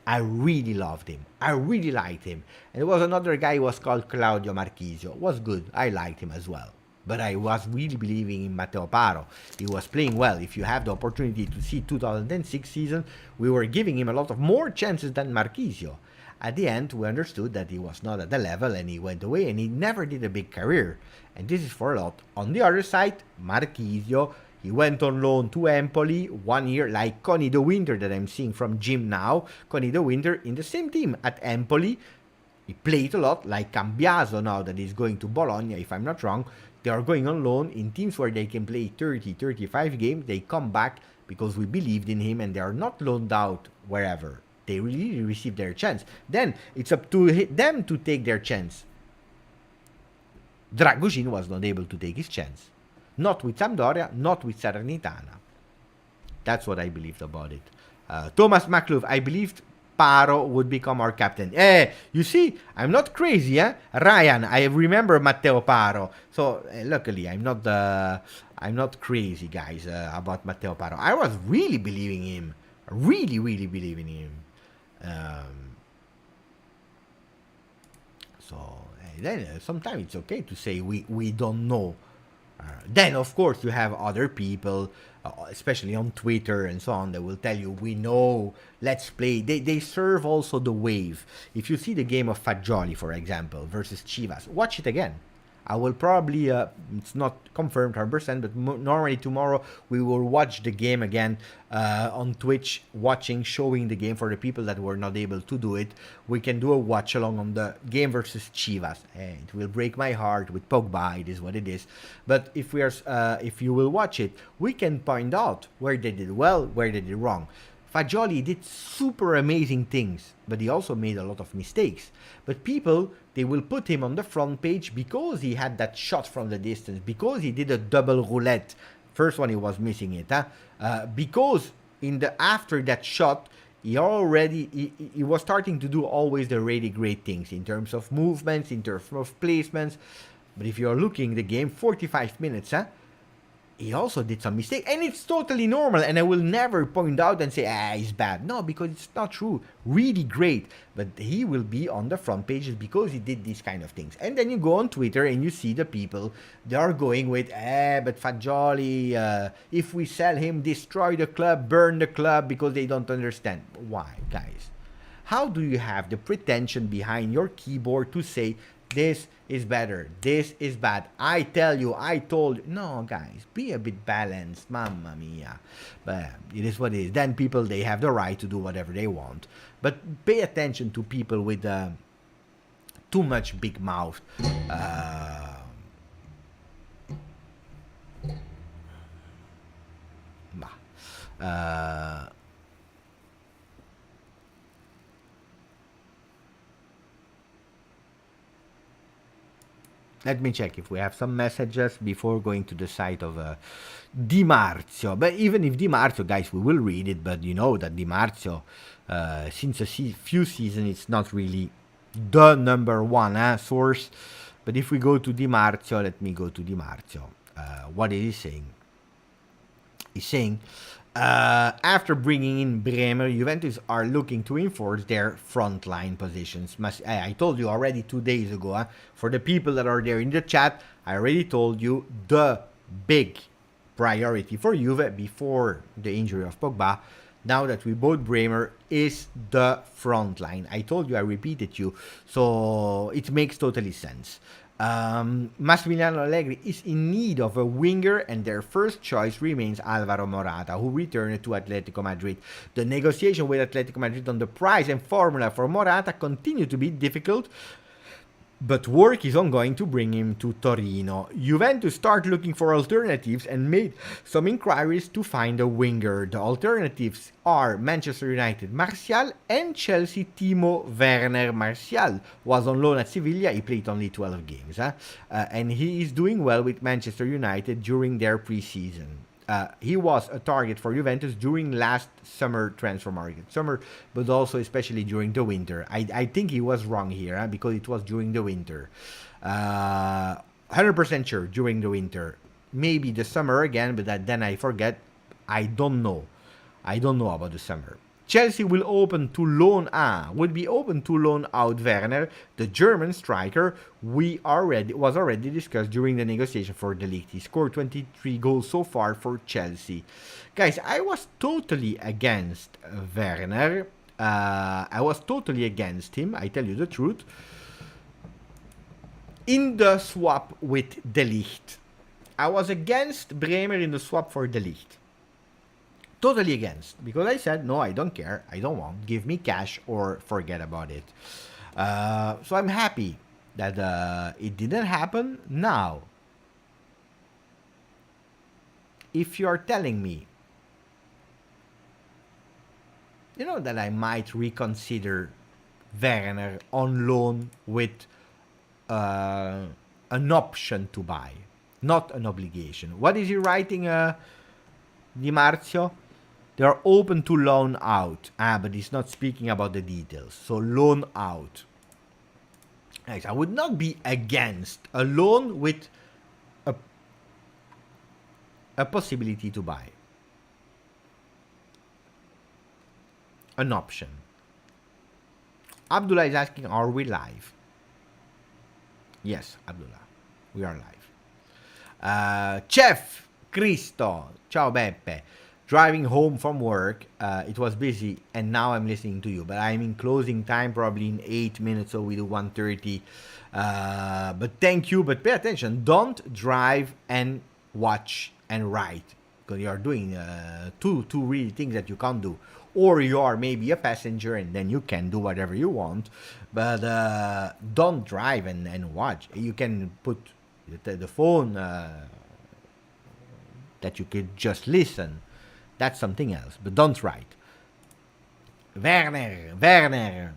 I really loved him. I really liked him. And there was another guy who was called Claudio Marchisio. Was good. I liked him as well. But I was really believing in Matteo Paro. He was playing well. If you have the opportunity to see 2006 season, we were giving him a lot of more chances than Marchisio. At the end, we understood that he was not at the level and he went away and he never did a big career. And this is for a lot. On the other side, Marchisio, he went on loan to Empoli 1 year, like Connie De Winter that I'm seeing from Jim now. Connie De Winter in the same team at Empoli. He played a lot, like Cambiaso now that is going to Bologna, if I'm not wrong. They are going on loan in teams where they can play 30, 35 games. They come back because we believed in him and they are not loaned out wherever. They really receive their chance. Then it's up to them to take their chance. Dragoshin was not able to take his chance. Not with Sampdoria, not with Salernitana. That's what I believed about it. Thomas McLuff, I believed Paro would become our captain. You see, I'm not crazy, eh? Ryan, I remember Matteo Paro. So luckily, I'm not crazy, guys, about Matteo Paro. I was really believing him, really believing him. Then sometimes it's okay to say we don't know. Then of course you have other people, especially on Twitter and so on, that will tell you we know, let's play. They serve also the wave. If you see the game of Fagioli, for example, versus Chivas, watch it again. I will probably, it's not confirmed 100%, but normally tomorrow we will watch the game again on Twitch, showing the game for the people that were not able to do it. We can do a watch along on the game versus Chivas. It will break my heart with Pogba, it is what it is. But if you will watch it, we can point out where they did well, where they did wrong. Fagioli did super amazing things, but he also made a lot of mistakes. But people, they will put him on the front page because he had that shot from the distance, because he did a double roulette. First one he was missing it, because after that shot, he was starting to do always the really great things in terms of movements, in terms of placements. But if you're looking the game, 45 minutes, he also did some mistake, and it's totally normal, and I will never point out and say, he's bad. No, because it's not true. Really great. But he will be on the front pages because he did these kind of things. And then you go on Twitter and you see the people, they are going with, but Fagioli, if we sell him, destroy the club, burn the club, because they don't understand. Why, guys? How do you have the pretension behind your keyboard to say, this is better, this is bad, I tell you, I told you? No, guys, be a bit balanced, mamma mia. But it is what it is. Then people, they have the right to do whatever they want. But pay attention to people with too much big mouth. Let me check if we have some messages before going to the site of Di Marzio. But even if Di Marzio, guys, we will read it, but you know that Di Marzio, since a few seasons, it's not really the number one source. But if we go to Di Marzio, let me go to Di Marzio. What is he saying? He's saying, After bringing in Bremer, Juventus are looking to enforce their frontline positions. I told you already 2 days ago, for the people that are there in the chat, I already told you the big priority for Juve before the injury of Pogba, now that we bought Bremer, is the frontline. I told you, I repeated you, so it makes totally sense. Massimiliano Allegri is in need of a winger, and their first choice remains Alvaro Morata, who returned to Atletico Madrid. The negotiation with Atletico Madrid on the price and formula for Morata continue to be difficult, but work is ongoing to bring him to Torino. Juventus start looking for alternatives and made some inquiries to find a winger. The alternatives are Manchester United Martial and Chelsea Timo Werner. Martial was on loan at Sevilla. He played only 12 games, and he is doing well with Manchester United during their preseason. He was a target for Juventus during last summer transfer market. But also especially during the winter. I think he was wrong here, because it was during the winter. 100% sure during the winter. Maybe the summer again, but then I forget. I don't know. I don't know about the summer. Chelsea will be open to loan out Werner, the German striker. Was already discussed during the negotiation for the Ligt. He scored 23 goals so far for Chelsea. Guys, I was totally against Werner. I was totally against him, I tell you the truth, in the swap with De Ligt. I was against Bremer in the swap for De Ligt. Totally against, because I said, no, I don't care, I don't want, give me cash or forget about it. So I'm happy that it didn't happen. Now, if you're telling me, that I might reconsider Werner on loan with an option to buy, not an obligation. What is he writing, Di Marzio? They are open to loan out. But he's not speaking about the details. So loan out. Guys, I would not be against a loan with a possibility to buy. An option. Abdullah is asking, are we live? Yes, Abdullah. We are live. Chef Cristo. Ciao Beppe. Driving home from work, it was busy, and now I'm listening to you. But I'm in closing time, probably in 8 minutes, so we do 1:30. But thank you, but pay attention. Don't drive and watch and write, because you are doing two really things that you can't do. Or you are maybe a passenger, and then you can do whatever you want. But don't drive and watch. You can put the phone that you could just listen. That's something else, but don't write. Werner.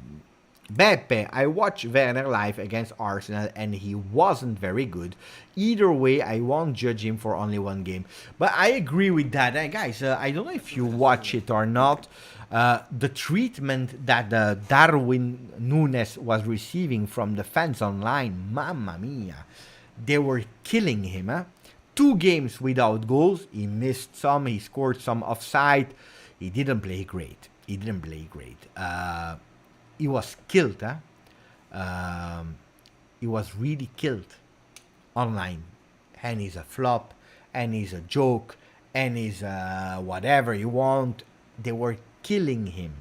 Beppe, I watched Werner live against Arsenal and he wasn't very good. Either way, I won't judge him for only one game. But I agree with that. Guys, I don't know if you watch it or not. The treatment that Darwin Núñez was receiving from the fans online, mamma mia. They were killing him, 2 games without goals. He missed some. He scored some offside. He didn't play great. He was killed. He was really killed online. And he's a flop. And he's a joke. And he's whatever you want. They were killing him.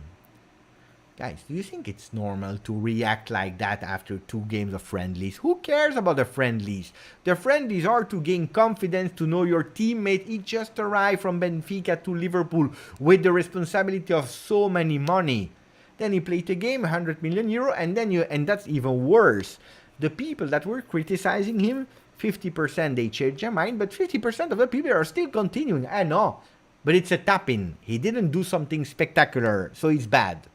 Guys, do you think it's normal to react like that after 2 games of friendlies? Who cares about the friendlies? The friendlies are to gain confidence, to know your teammate. He just arrived from Benfica to Liverpool with the responsibility of so many money. Then he played a game, 100 million euro, and that's even worse. The people that were criticizing him, 50% they changed their mind, but 50% of the people are still continuing. I know, but it's a tap-in. He didn't do something spectacular, so it's bad.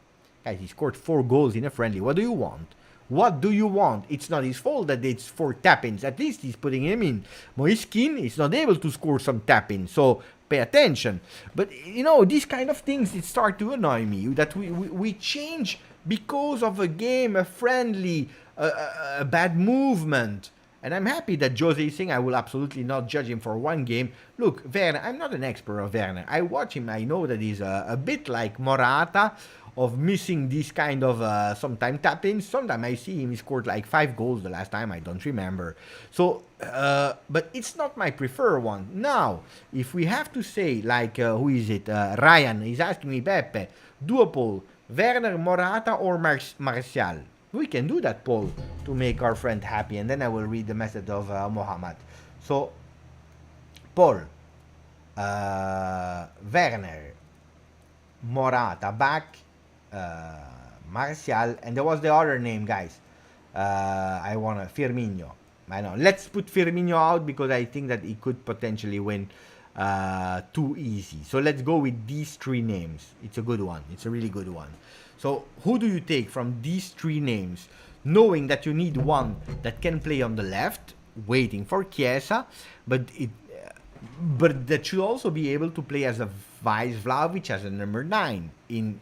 Guys, he scored 4 goals in a friendly. What do you want? What do you want? It's not his fault that it's 4 tap-ins. At least he's putting him in. Moiskin is not able to score some tap-ins, so pay attention. But, these kind of things, it start to annoy me. That we change because of a game, a friendly, a bad movement. And I'm happy that Jose is saying I will absolutely not judge him for one game. Look, Werner, I'm not an expert of Werner. I watch him, I know that he's a bit like Morata, of missing these kind of sometime tap-ins. Sometimes I see him, he scored like 5 goals the last time, I don't remember. So, but it's not my preferred one. Now, if we have to say, like, who is it? Ryan is asking me, Beppe, do a poll. Werner, Morata, or Martial? We can do that poll to make our friend happy, and then I will read the message of Mohammed. So, Paul, Werner, Morata back, Martial, and there was the other name, guys. I want Firmino. I know. Let's put Firmino out because I think that he could potentially win too easy. So let's go with these 3 names. It's a good one. It's a really good one. So who do you take from these 3 names, knowing that you need one that can play on the left, waiting for Chiesa, but that should also be able to play as a vice Vlahovic as a number 9 in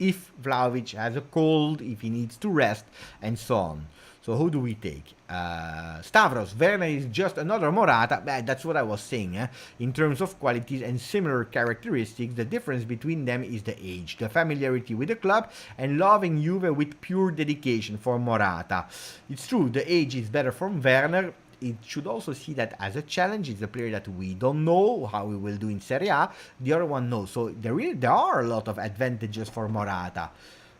if Vlahovic has a cold, if he needs to rest, and so on. So who do we take? Stavros, Werner is just another Morata. That's what I was saying. In terms of qualities and similar characteristics, the difference between them is the age, the familiarity with the club, and loving Juve with pure dedication for Morata. It's true, the age is better for Werner. It should also see that as a challenge. It's a player that we don't know how he will do in Serie A. The other one knows. So there are a lot of advantages for Morata.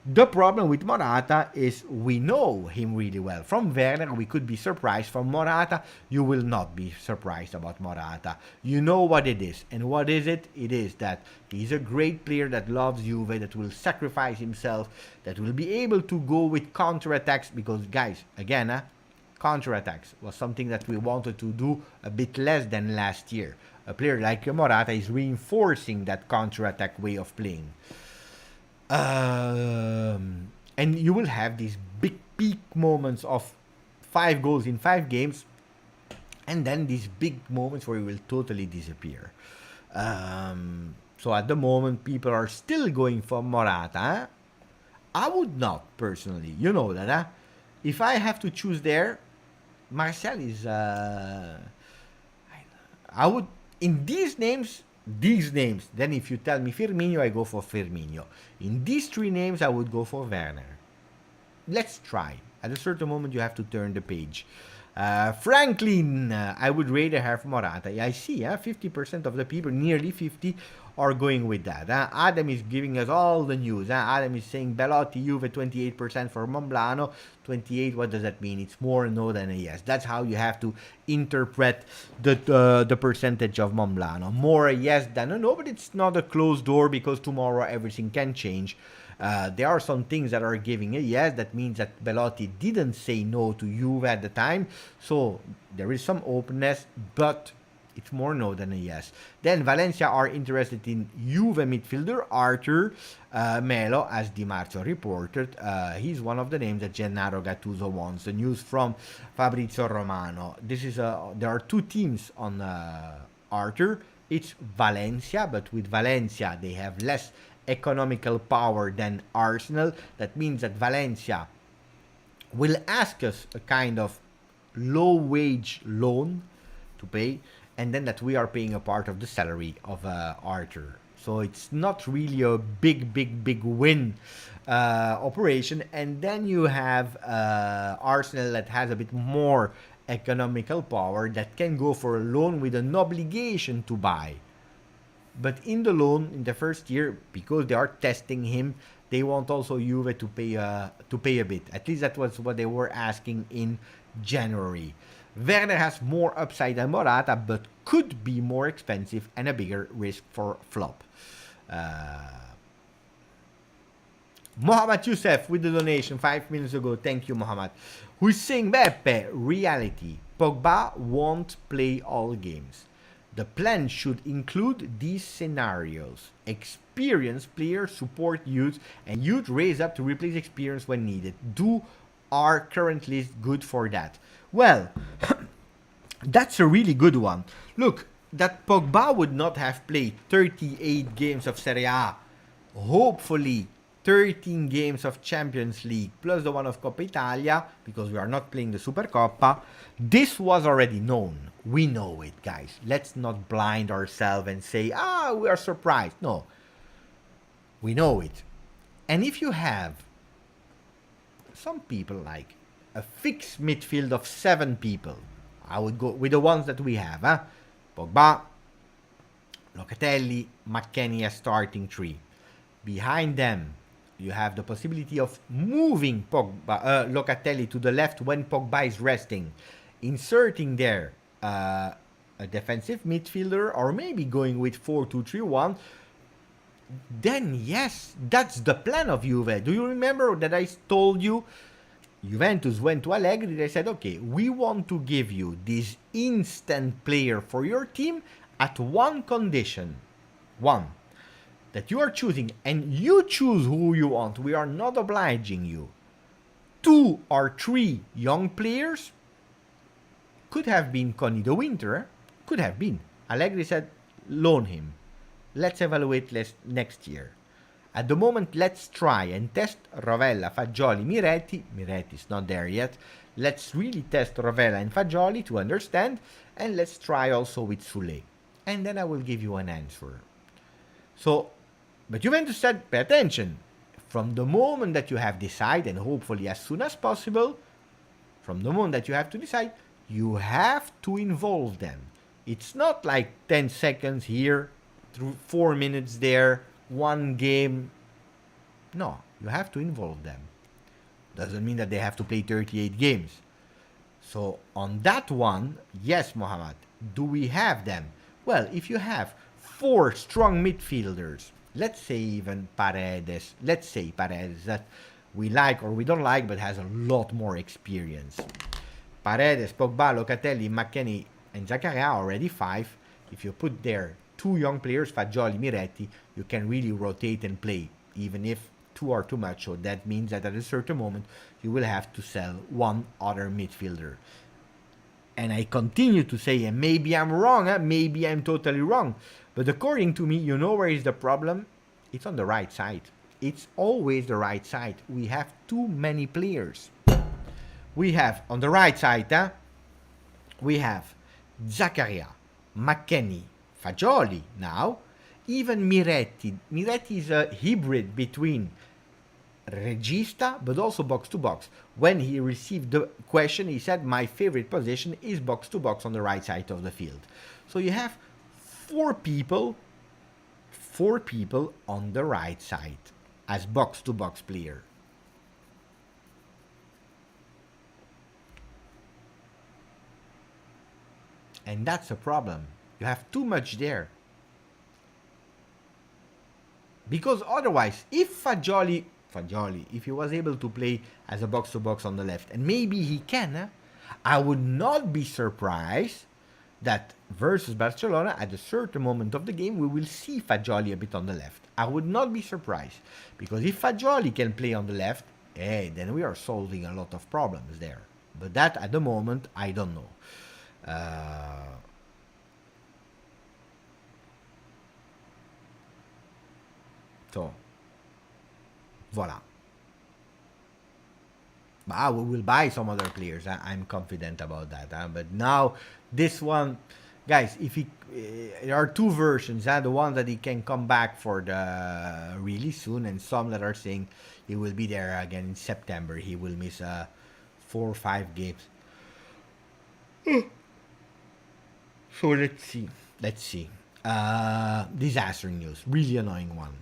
The problem with Morata is we know him really well. From Werner, we could be surprised. From Morata, you will not be surprised about Morata. You know what it is. And what is it? It is that he's a great player that loves Juve, that will sacrifice himself, that will be able to go with counterattacks. Because, guys, again, counterattacks was something that we wanted to do a bit less than last year. A player like Morata is reinforcing that counterattack way of playing. And you will have these big peak moments of 5 goals in 5 games, and then these big moments where he will totally disappear. So at the moment, people are still going for Morata. I would not, personally. You know that. If I have to choose there, Martial is... I would... In these names... Then if you tell me Firmino, I go for Firmino. In these 3 names, I would go for Werner. Let's try. At a certain moment, you have to turn the page. Franklin, I would rather have Morata. I see, 50% of the people, nearly 50, are going with that. Adam is giving us all the news. Adam is saying Belotti, Juve, 28% for Monblano. 28, what does that mean? It's more no than a yes. That's how you have to interpret the percentage of Monblano. More a yes than a no, but it's not a closed door because tomorrow everything can change. There are some things that are giving a yes. That means that Belotti didn't say no to Juve at the time. So there is some openness, but it's more no than a yes. Then Valencia are interested in Juve midfielder Arthur Melo, as Di Marzio reported. He's one of the names that Gennaro Gattuso wants. The news from Fabrizio Romano. There are 2 teams on Arthur. It's Valencia, but with Valencia they have less economical power than Arsenal. That means that Valencia will ask us a kind of low wage loan to pay, and then that we are paying a part of the salary of Arthur. So it's not really a big win operation. And then you have Arsenal that has a bit more economical power that can go for a loan with an obligation to buy. But in the loan, in the first year, because they are testing him, they want also Juve to pay a bit. At least that was what they were asking in January. Werner has more upside than Morata, but could be more expensive and a bigger risk for flop. Mohamed Youssef with the donation 5 minutes ago. Thank you, Mohamed. Who's saying, Beppe, reality. Pogba won't play all games. The plan should include these scenarios. Experienced players support youth, and youth raise up to replace experience when needed. Do our current list good for that? Well, that's a really good one. Look, that Pogba would not have played 38 games of Serie A, hopefully 13 games of Champions League plus the one of Coppa Italia, because we are not playing the Supercoppa, this was already known. We know it, guys. Let's not blind ourselves and say, we are surprised. No, we know it. And if you have some people like a fixed midfield of 7 people, I would go with the ones that we have. Pogba, Locatelli, McKennie as starting 3. Behind them, you have the possibility of moving Locatelli to the left when Pogba is resting, inserting there a defensive midfielder, or maybe going with 4-2-3-1. Then yes, that's the plan of Juve. Do you remember that I told you Juventus went to Allegri? They said, okay, we want to give you this instant player for your team at one condition. One, that you are choosing, and you choose who you want. We are not obliging you. 2 or 3 young players. Could have been Conny de Winter. Could have been. Allegri said, loan him. Let's evaluate next year. At the moment, let's try and test Rovella, Fagioli, Miretti. Miretti's not there yet. Let's really test Rovella and Fagioli to understand. And let's try also with Sule. And then I will give you an answer. So, but Juventus said, pay attention. From the moment that you have decided, and hopefully as soon as possible, from the moment that you have to decide, you have to involve them. It's not like 10 seconds here, 4 minutes there, 1 game. No, you have to involve them. Doesn't mean that they have to play 38 games. So on that one, yes, Mohamed, do we have them? Well, if you have 4 strong midfielders, let's say even Paredes, that we like or we don't like, but has a lot more experience. Paredes, Pogba, Locatelli, McKennie, and Zakaria already 5. If you put there 2 young players, Fagioli, Miretti, you can really rotate and play, even if 2 are too much. So that means that at a certain moment, you will have to sell 1 other midfielder. And I continue to say, and maybe I'm wrong, maybe I'm totally wrong, but according to me, you know where is the problem? It's on the right side. It's always the right side. We have too many players. We have on the right side, we have Zakaria, McKennie, Fagioli now, even Miretti. Miretti is a hybrid between regista but also box to box. When he received the question, he said, my favorite position is box to box on the right side of the field. So you have 4 people on the right side as box to box player. And that's a problem. You have too much there. Because otherwise, if Fagioli, if he was able to play as a box-to-box on the left, and maybe he can, I would not be surprised that versus Barcelona, at a certain moment of the game, we will see Fagioli a bit on the left. I would not be surprised. Because if Fagioli can play on the left, then we are solving a lot of problems there. But that, at the moment, I don't know. So, voila. But we will buy some other players. I'm confident about that. But now, this one, guys, if he, there are 2 versions. The one that he can come back for the really soon, and some that are saying he will be there again in September. He will miss 4 or 5 games. So let's see. Disaster news. Really annoying one.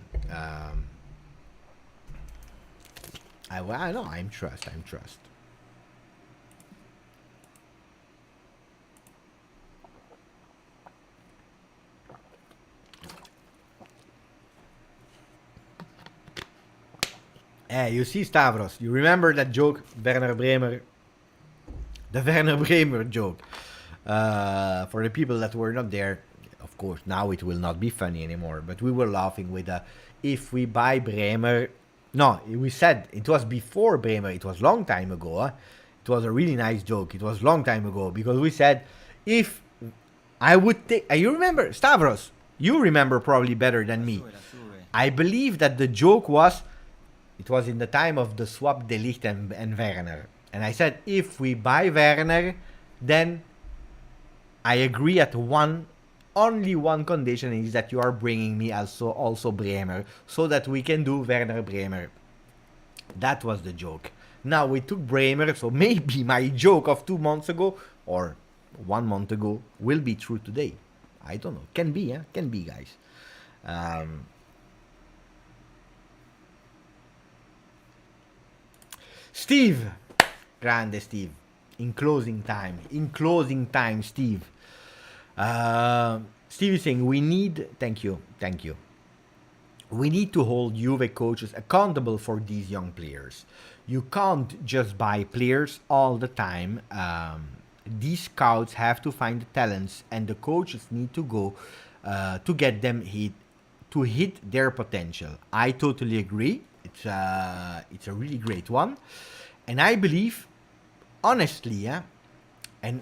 I know. I'm trust. You see, Stavros. You remember that joke, Werner Bremer? The Werner Bremer joke. For the people that were not there, of course, now it will not be funny anymore. But we were laughing with if we buy Bremer. No, we said it was before Bremer. It was long time ago. It was a really nice joke. It was long time ago because we said if I would take. You remember, Stavros? You remember probably better than me. I believe that the joke was It was in the time of the swap De Ligt and Werner. And I said, if we buy Werner, then I agree at only one condition is that you are bringing me also Bremer, so that we can do Werner Bremer. That was the joke. Now we took Bremer, so maybe my joke of 2 months ago or 1 month ago will be true today. I don't know. Can be, Can be, guys. Steve, grande Steve. In closing time, Steve. Steve is saying we need. Thank you. We need to hold Juve coaches accountable for these young players. You can't just buy players all the time. These scouts have to find the talents, and the coaches need to go to get them to hit their potential. I totally agree. It's a really great one, and I believe, honestly, and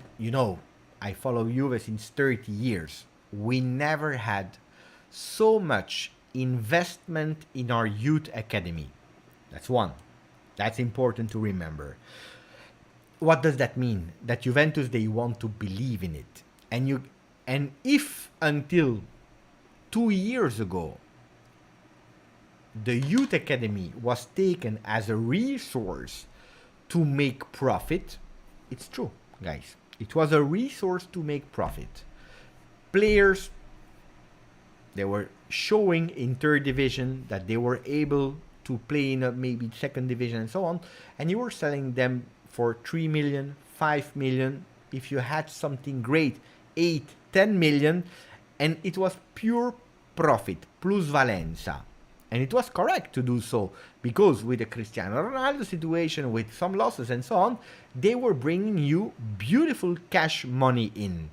I follow Juve since 30 years. We never had so much investment in our youth academy. That's one. That's important to remember. What does that mean? That Juventus, they want to believe in it. And if until 2 years ago the youth academy was taken as a resource to make profit, it's true, guys. It was a resource to make profit. Players, they were showing in third division that they were able to play in maybe second division and so on, and you were selling them for 3 million, 5 million, if you had something great, 8, 10 million, and it was pure profit, plus valenza. And it was correct to do so, because with the Cristiano Ronaldo situation, with some losses and so on, they were bringing you beautiful cash money in.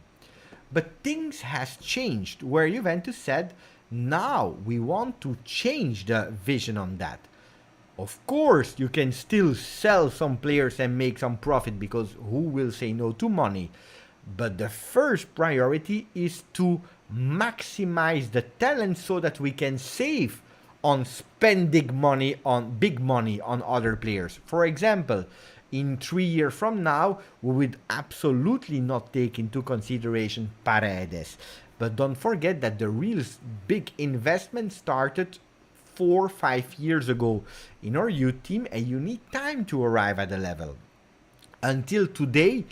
But things has changed, where Juventus said, now we want to change the vision on that. Of course, you can still sell some players and make some profit, because who will say no to money? But the first priority is to maximize the talent so that we can save on spending big money on other players. For example, in 3 years from now, we would absolutely not take into consideration Paredes. But don't forget that the real big investment started 4 or 5 years ago in our youth team, and you need time to arrive at the level. Until today,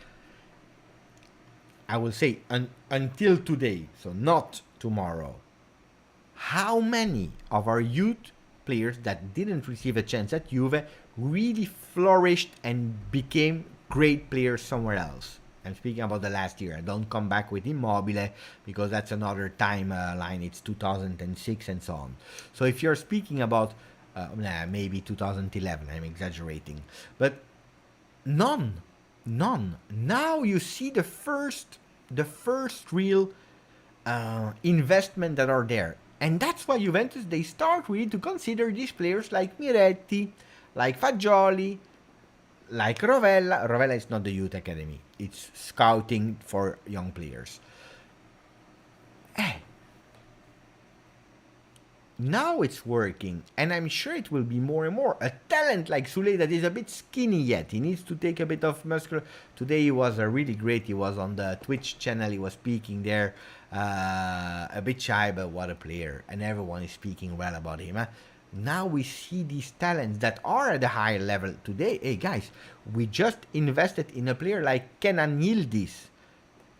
I will say until today, so not tomorrow. How many of our youth players that didn't receive a chance at Juve really flourished and became great players somewhere else? I'm speaking about the last year. I don't come back with Immobile, because that's another timeline. It's 2006 and so on. So if you're speaking about maybe 2011, I'm exaggerating, but none. Now you see the first real investment that are there. And that's why Juventus, they start really to consider these players like Miretti, like Fagioli, like Rovella. Rovella is not the youth academy. It's scouting for young players. Now it's working, and I'm sure it will be more and more. A talent like Soulé that is a bit skinny yet. He needs to take a bit of muscular. Today he was really great. He was on the Twitch channel. He was speaking there. A bit shy, but what a player. And everyone is speaking well about him. Now we see these talents that are at a higher level today. Hey guys, we just invested in a player like Kenan Yildiz.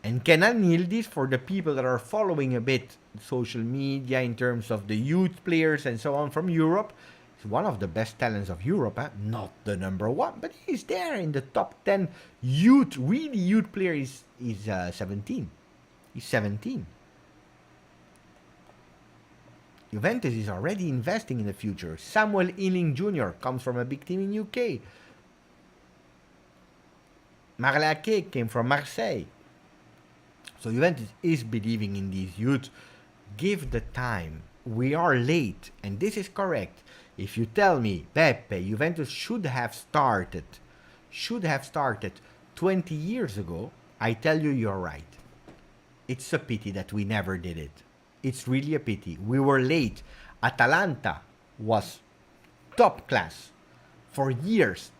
And Kenan Yildiz, for the people that are following a bit social media in terms of the youth players and so on from Europe, is one of the best talents of Europe. Not the number one, but he's there in the top 10 youth, really youth player. He's 17. He's 17. Juventus is already investing in the future. Samuel Ealing Jr. comes from a big team in UK. Marlaque came from Marseille. So Juventus is believing in these youth. Give the time. We are late, and this is correct. If you tell me, Pepe, Juventus should have started 20 years ago, I tell you you're right. It's a pity that we never did it. It's really a pity. We were late. Atalanta was top class for years.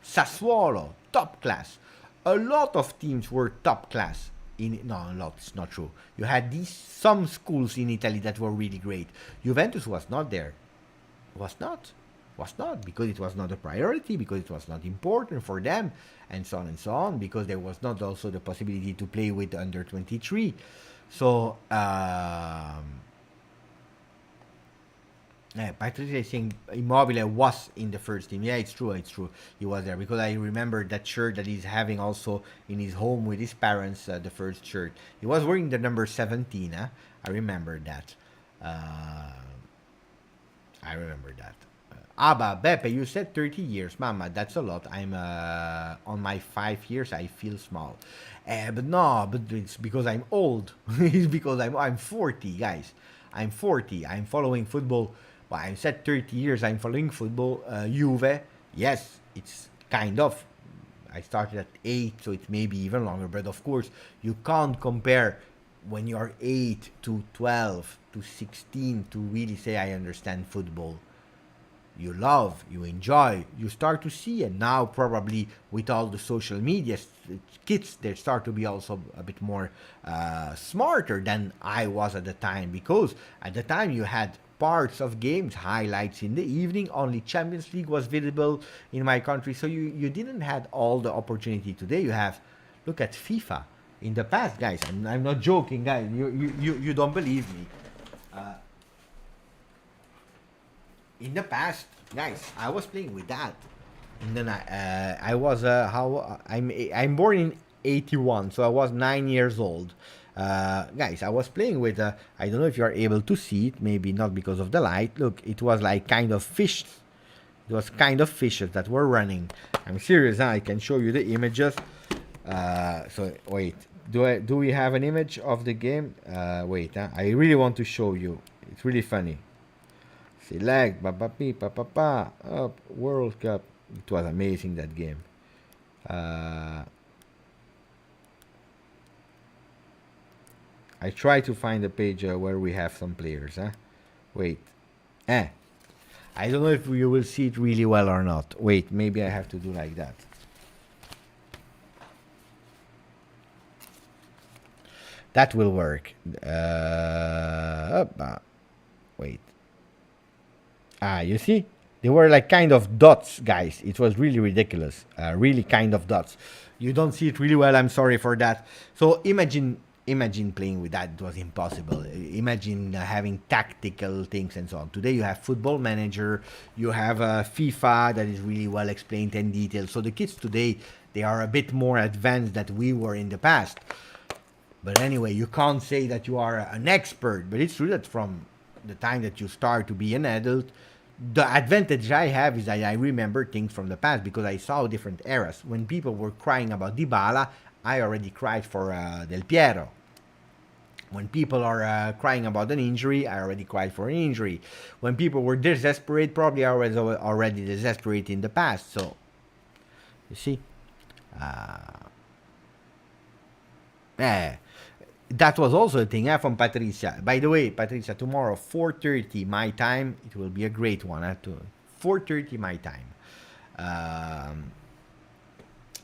Sassuolo, top class. A lot of teams were top class. No, a lot, it's not true. You had some schools in Italy that were really great. Juventus was not there. Was not because it was not a priority, because it was not important for them, and so on, because there was not also the possibility to play with under 23. So Patricia is saying Immobile was in the first team. Yeah, it's true. He was there because I remember that shirt that he's having also in his home with his parents. The first shirt he was wearing the number 17. I remember that. Abba, Beppe, you said 30 years. Mama, that's a lot. I'm on my 5 years, I feel small. But it's because I'm old. It's because I'm 40, guys. I'm 40. I'm following football. Well, I said 30 years. I'm following football. Juve, yes, it's kind of. I started at 8, so it's maybe even longer. But of course, you can't compare when you're 8 to 12 to 16 to really say I understand football. You love, you enjoy, you start to see, and now probably with all the social media, kids, they start to be also a bit more smarter than I was at the time, because at the time you had parts of games, highlights in the evening, only Champions League was visible in my country, so you didn't have all the opportunity. Today you have, look at FIFA. In the past, guys, I'm not joking, guys, you don't believe me. In the past, guys, I was playing with that, and then I'm born in 81, so I was 9 years old. Guys, I was playing with I don't know if you are able to see it, maybe not because of the light. Look, it was like kind of fish. It was kind of fishes that were running. I'm serious, I can show you the images. So wait, do we have an image of the game? Wait, I really want to show you. It's really funny. Select, up, World Cup. It was amazing, that game. I try to find a page where we have some players. Wait. I don't know if you will see it really well or not. Wait, maybe I have to do like that. That will work. Wait. You see? They were like kind of dots, guys. It was really ridiculous. Really kind of dots. You don't see it really well. I'm sorry for that. So imagine playing with that. It was impossible. Imagine having tactical things and so on. Today you have Football Manager. You have FIFA that is really well explained and detailed. So the kids today, they are a bit more advanced than we were in the past. But anyway, you can't say that you are an expert. But it's true that from the time that you start to be an adult, the advantage I have is that I remember things from the past because I saw different eras. When people were crying about Dybala, I already cried for Del Piero. When people are crying about an injury, I already cried for an injury. When people were desperate, probably I was already desperate in the past. So, you see, that was also a thing from Patricia. By the way, Patricia, tomorrow 4:30 my time, it will be a great one. 4:30 my time.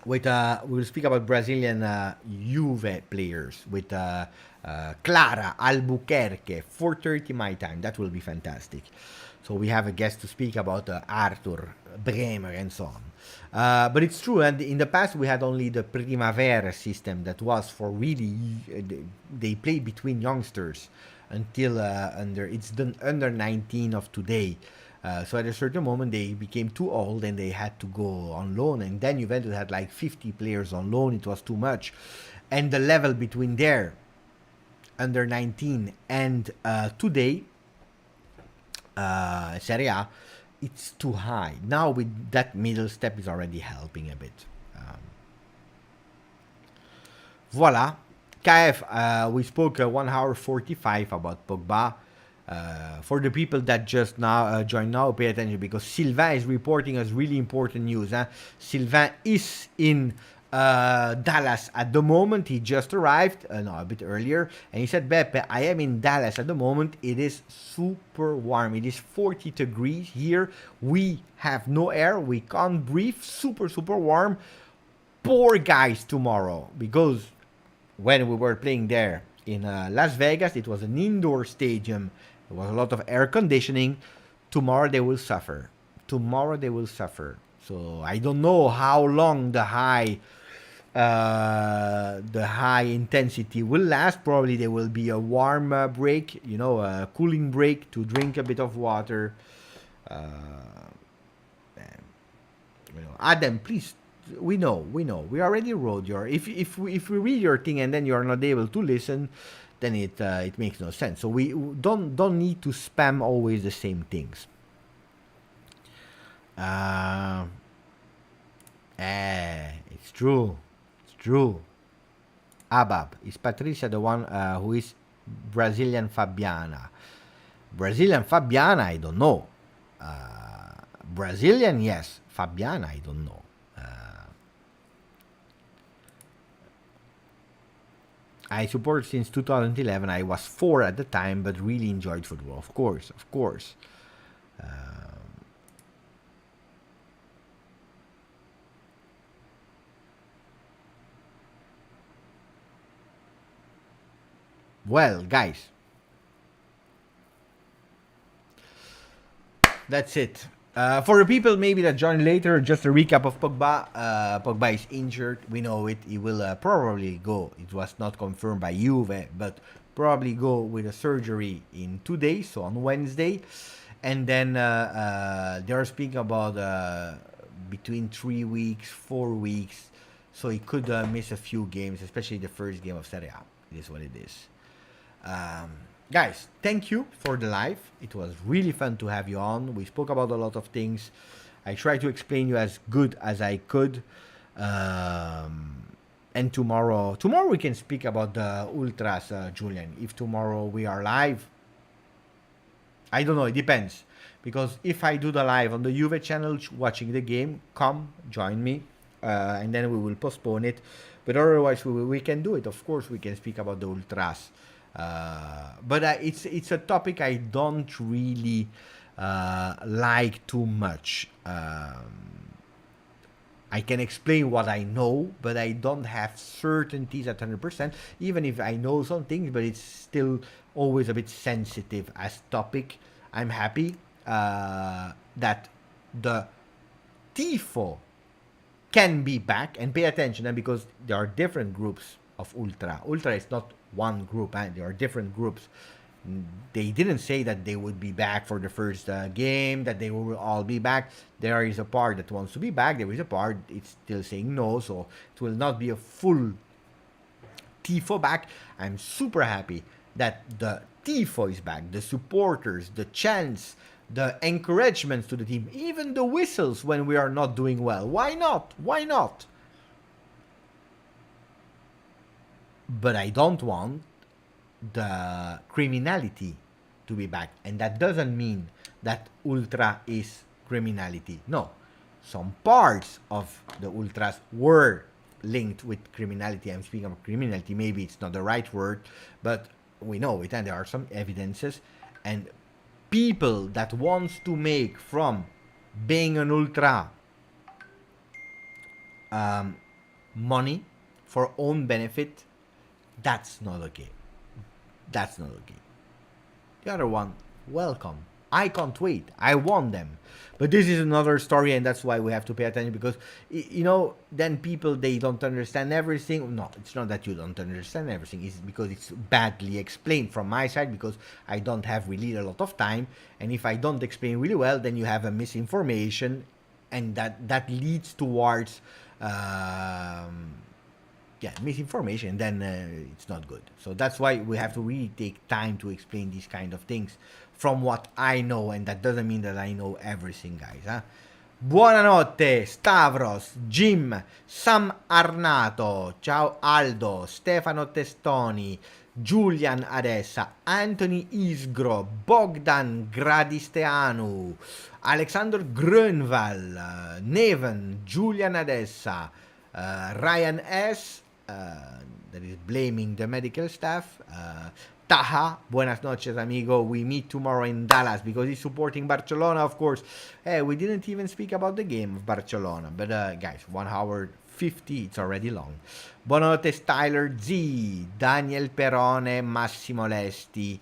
We'll speak about Brazilian Juve players with Clara Albuquerque. 4:30 my time. That will be fantastic. So we have a guest to speak about Arthur Bremer and so on. But it's true, and in the past we had only the Primavera system that was for really, they played between youngsters until it's the under 19 of today. So at a certain moment they became too old and they had to go on loan, and then Juventus had like 50 players on loan. It was too much, and the level between there, under 19 and today, Serie A, it's too high. Now with that middle step is already helping a bit. Voila. KF, we spoke 1 hour 45 about Pogba. For the people that just now join now, pay attention because Sylvain is reporting us really important news. Sylvain is in Dallas at the moment. He just arrived, no, a bit earlier, and he said, Beppe, I am in Dallas at the moment. It is super warm. It is 40 degrees here. We have no air. We can't breathe. Super, super warm. Poor guys tomorrow, because when we were playing there in Las Vegas, it was an indoor stadium. There was a lot of air conditioning. Tomorrow they will suffer. Tomorrow they will suffer. So I don't know how long the high intensity will last. Probably there will be a warm break, a cooling break to drink a bit of water. Adam, please. We know. We already wrote your. If we read your thing and then you are not able to listen, then it makes no sense. So we don't need to spam always the same things. It's true. Abab, is Patricia the one who is Brazilian Fabiana? Brazilian Fabiana, I don't know. Brazilian, yes. Fabiana, I don't know. I support since 2011. I was 4 at the time, but really enjoyed football. Of course. Well, guys, that's it. For the people maybe that join later, just a recap of Pogba. Pogba is injured. We know it. He will probably go. It was not confirmed by Juve, but probably go with a surgery in 2 days, so on Wednesday. And then they are speaking about between 3 weeks, 4 weeks. So he could miss a few games, especially the first game of Serie A. It is what it is. Guys, thank you for the live. It was really fun to have you on. We spoke about a lot of things. I tried to explain you as good as I could. And tomorrow we can speak about the Ultras, Julian. If tomorrow we are live, I don't know, it depends. Because if I do the live on the Juve channel watching the game, come join me. And then we will postpone it. But otherwise we can do it. Of course we can speak about the Ultras. But it's a topic I don't really like too much. I can explain what I know, but I don't have certainties at 100%, even if I know some things, but it's still always a bit sensitive as topic. I'm happy that the Tifo can be back, and pay attention, because there are different groups of Ultra. Ultra is not one group, and there are different groups. They didn't say that they would be back for the first game, that they will all be back. There is a part that wants to be back. There is a part it's still saying no, so it will not be a full Tifo back. I'm super happy that the Tifo is back. The supporters, the chants, the encouragements to the team, even the whistles when we are not doing well. Why not? But I don't want the criminality to be back. And that doesn't mean that Ultra is criminality. No. Some parts of the Ultras were linked with criminality. I'm speaking of criminality. Maybe it's not the right word, but we know it, and there are some evidences. And people that wants to make from being an Ultra money for own benefit, that's not okay. The other one, welcome. I can't wait. I want them. But this is another story, and that's why we have to pay attention, because, then people, they don't understand everything. No, it's not that you don't understand everything. It's because it's badly explained from my side, because I don't have really a lot of time. And if I don't explain really well, then you have a misinformation, and that leads towards misinformation, then it's not good. So that's why we have to really take time to explain these kind of things from what I know, and that doesn't mean that I know everything, guys. Buonanotte, Stavros, Jim, Sam Arnato, ciao Aldo, Stefano Testoni, Julian Adessa, Anthony Isgro, Bogdan Gradisteanu, Alexander Grönval, Neven, Julian Adessa, Ryan S. That is blaming the medical staff. Taha, buenas noches, amigo. We meet tomorrow in Dallas because he's supporting Barcelona, of course. Hey, we didn't even speak about the game of Barcelona. But guys, 1 hour 50, it's already long. Buonanotte, Tyler Z, Daniel Perone, Massimo Lesti,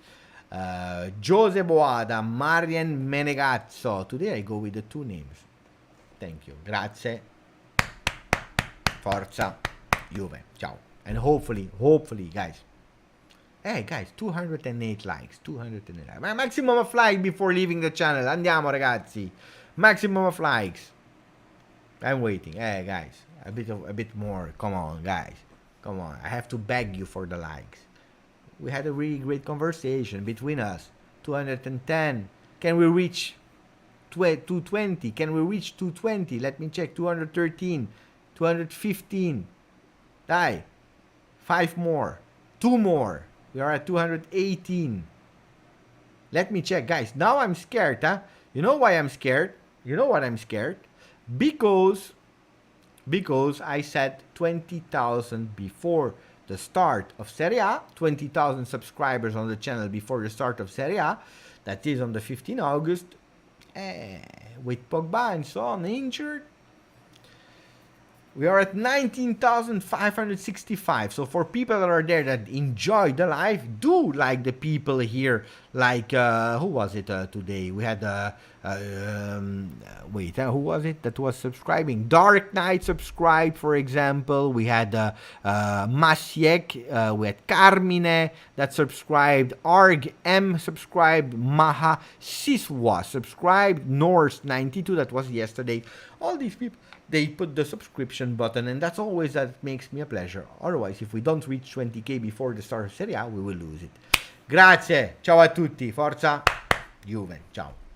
Jose Boada, Marian Menegazzo. Today I go with the 2 names. Thank you. Grazie. Forza Juve. Ciao. And hopefully, guys. Hey guys, 208 likes. 208 likes. Maximum of likes before leaving the channel. Andiamo ragazzi. Maximum of likes. I'm waiting. Hey guys, a bit more. Come on, guys. Come on. I have to beg you for the likes. We had a really great conversation between us. 210. Can we reach 220? Can we reach 220? Let me check. 213. 215. Die. 5 more. 2 more. We are at 218. Let me check, guys. Now I'm scared, huh? You know why I'm scared? You know what I'm scared? Because I said 20,000 before the start of Serie A. 20,000 subscribers on the channel before the start of Serie A. That is on the 15th August. With Pogba and so on injured. We are at 19,565. So for people that are there that enjoy the live, do like the people here. Like, who was it today? We had, who was it that was subscribing? Dark Knight subscribed, for example. We had Masiek, we had Carmine that subscribed. Arg M subscribed. Maha Siswa subscribed. Norse 92, that was yesterday. All these people, they put the subscription button, and that's always that makes me a pleasure. Otherwise, if we don't reach 20k before the start of Serie A, we will lose it. Grazie, ciao a tutti, forza Juve, ciao.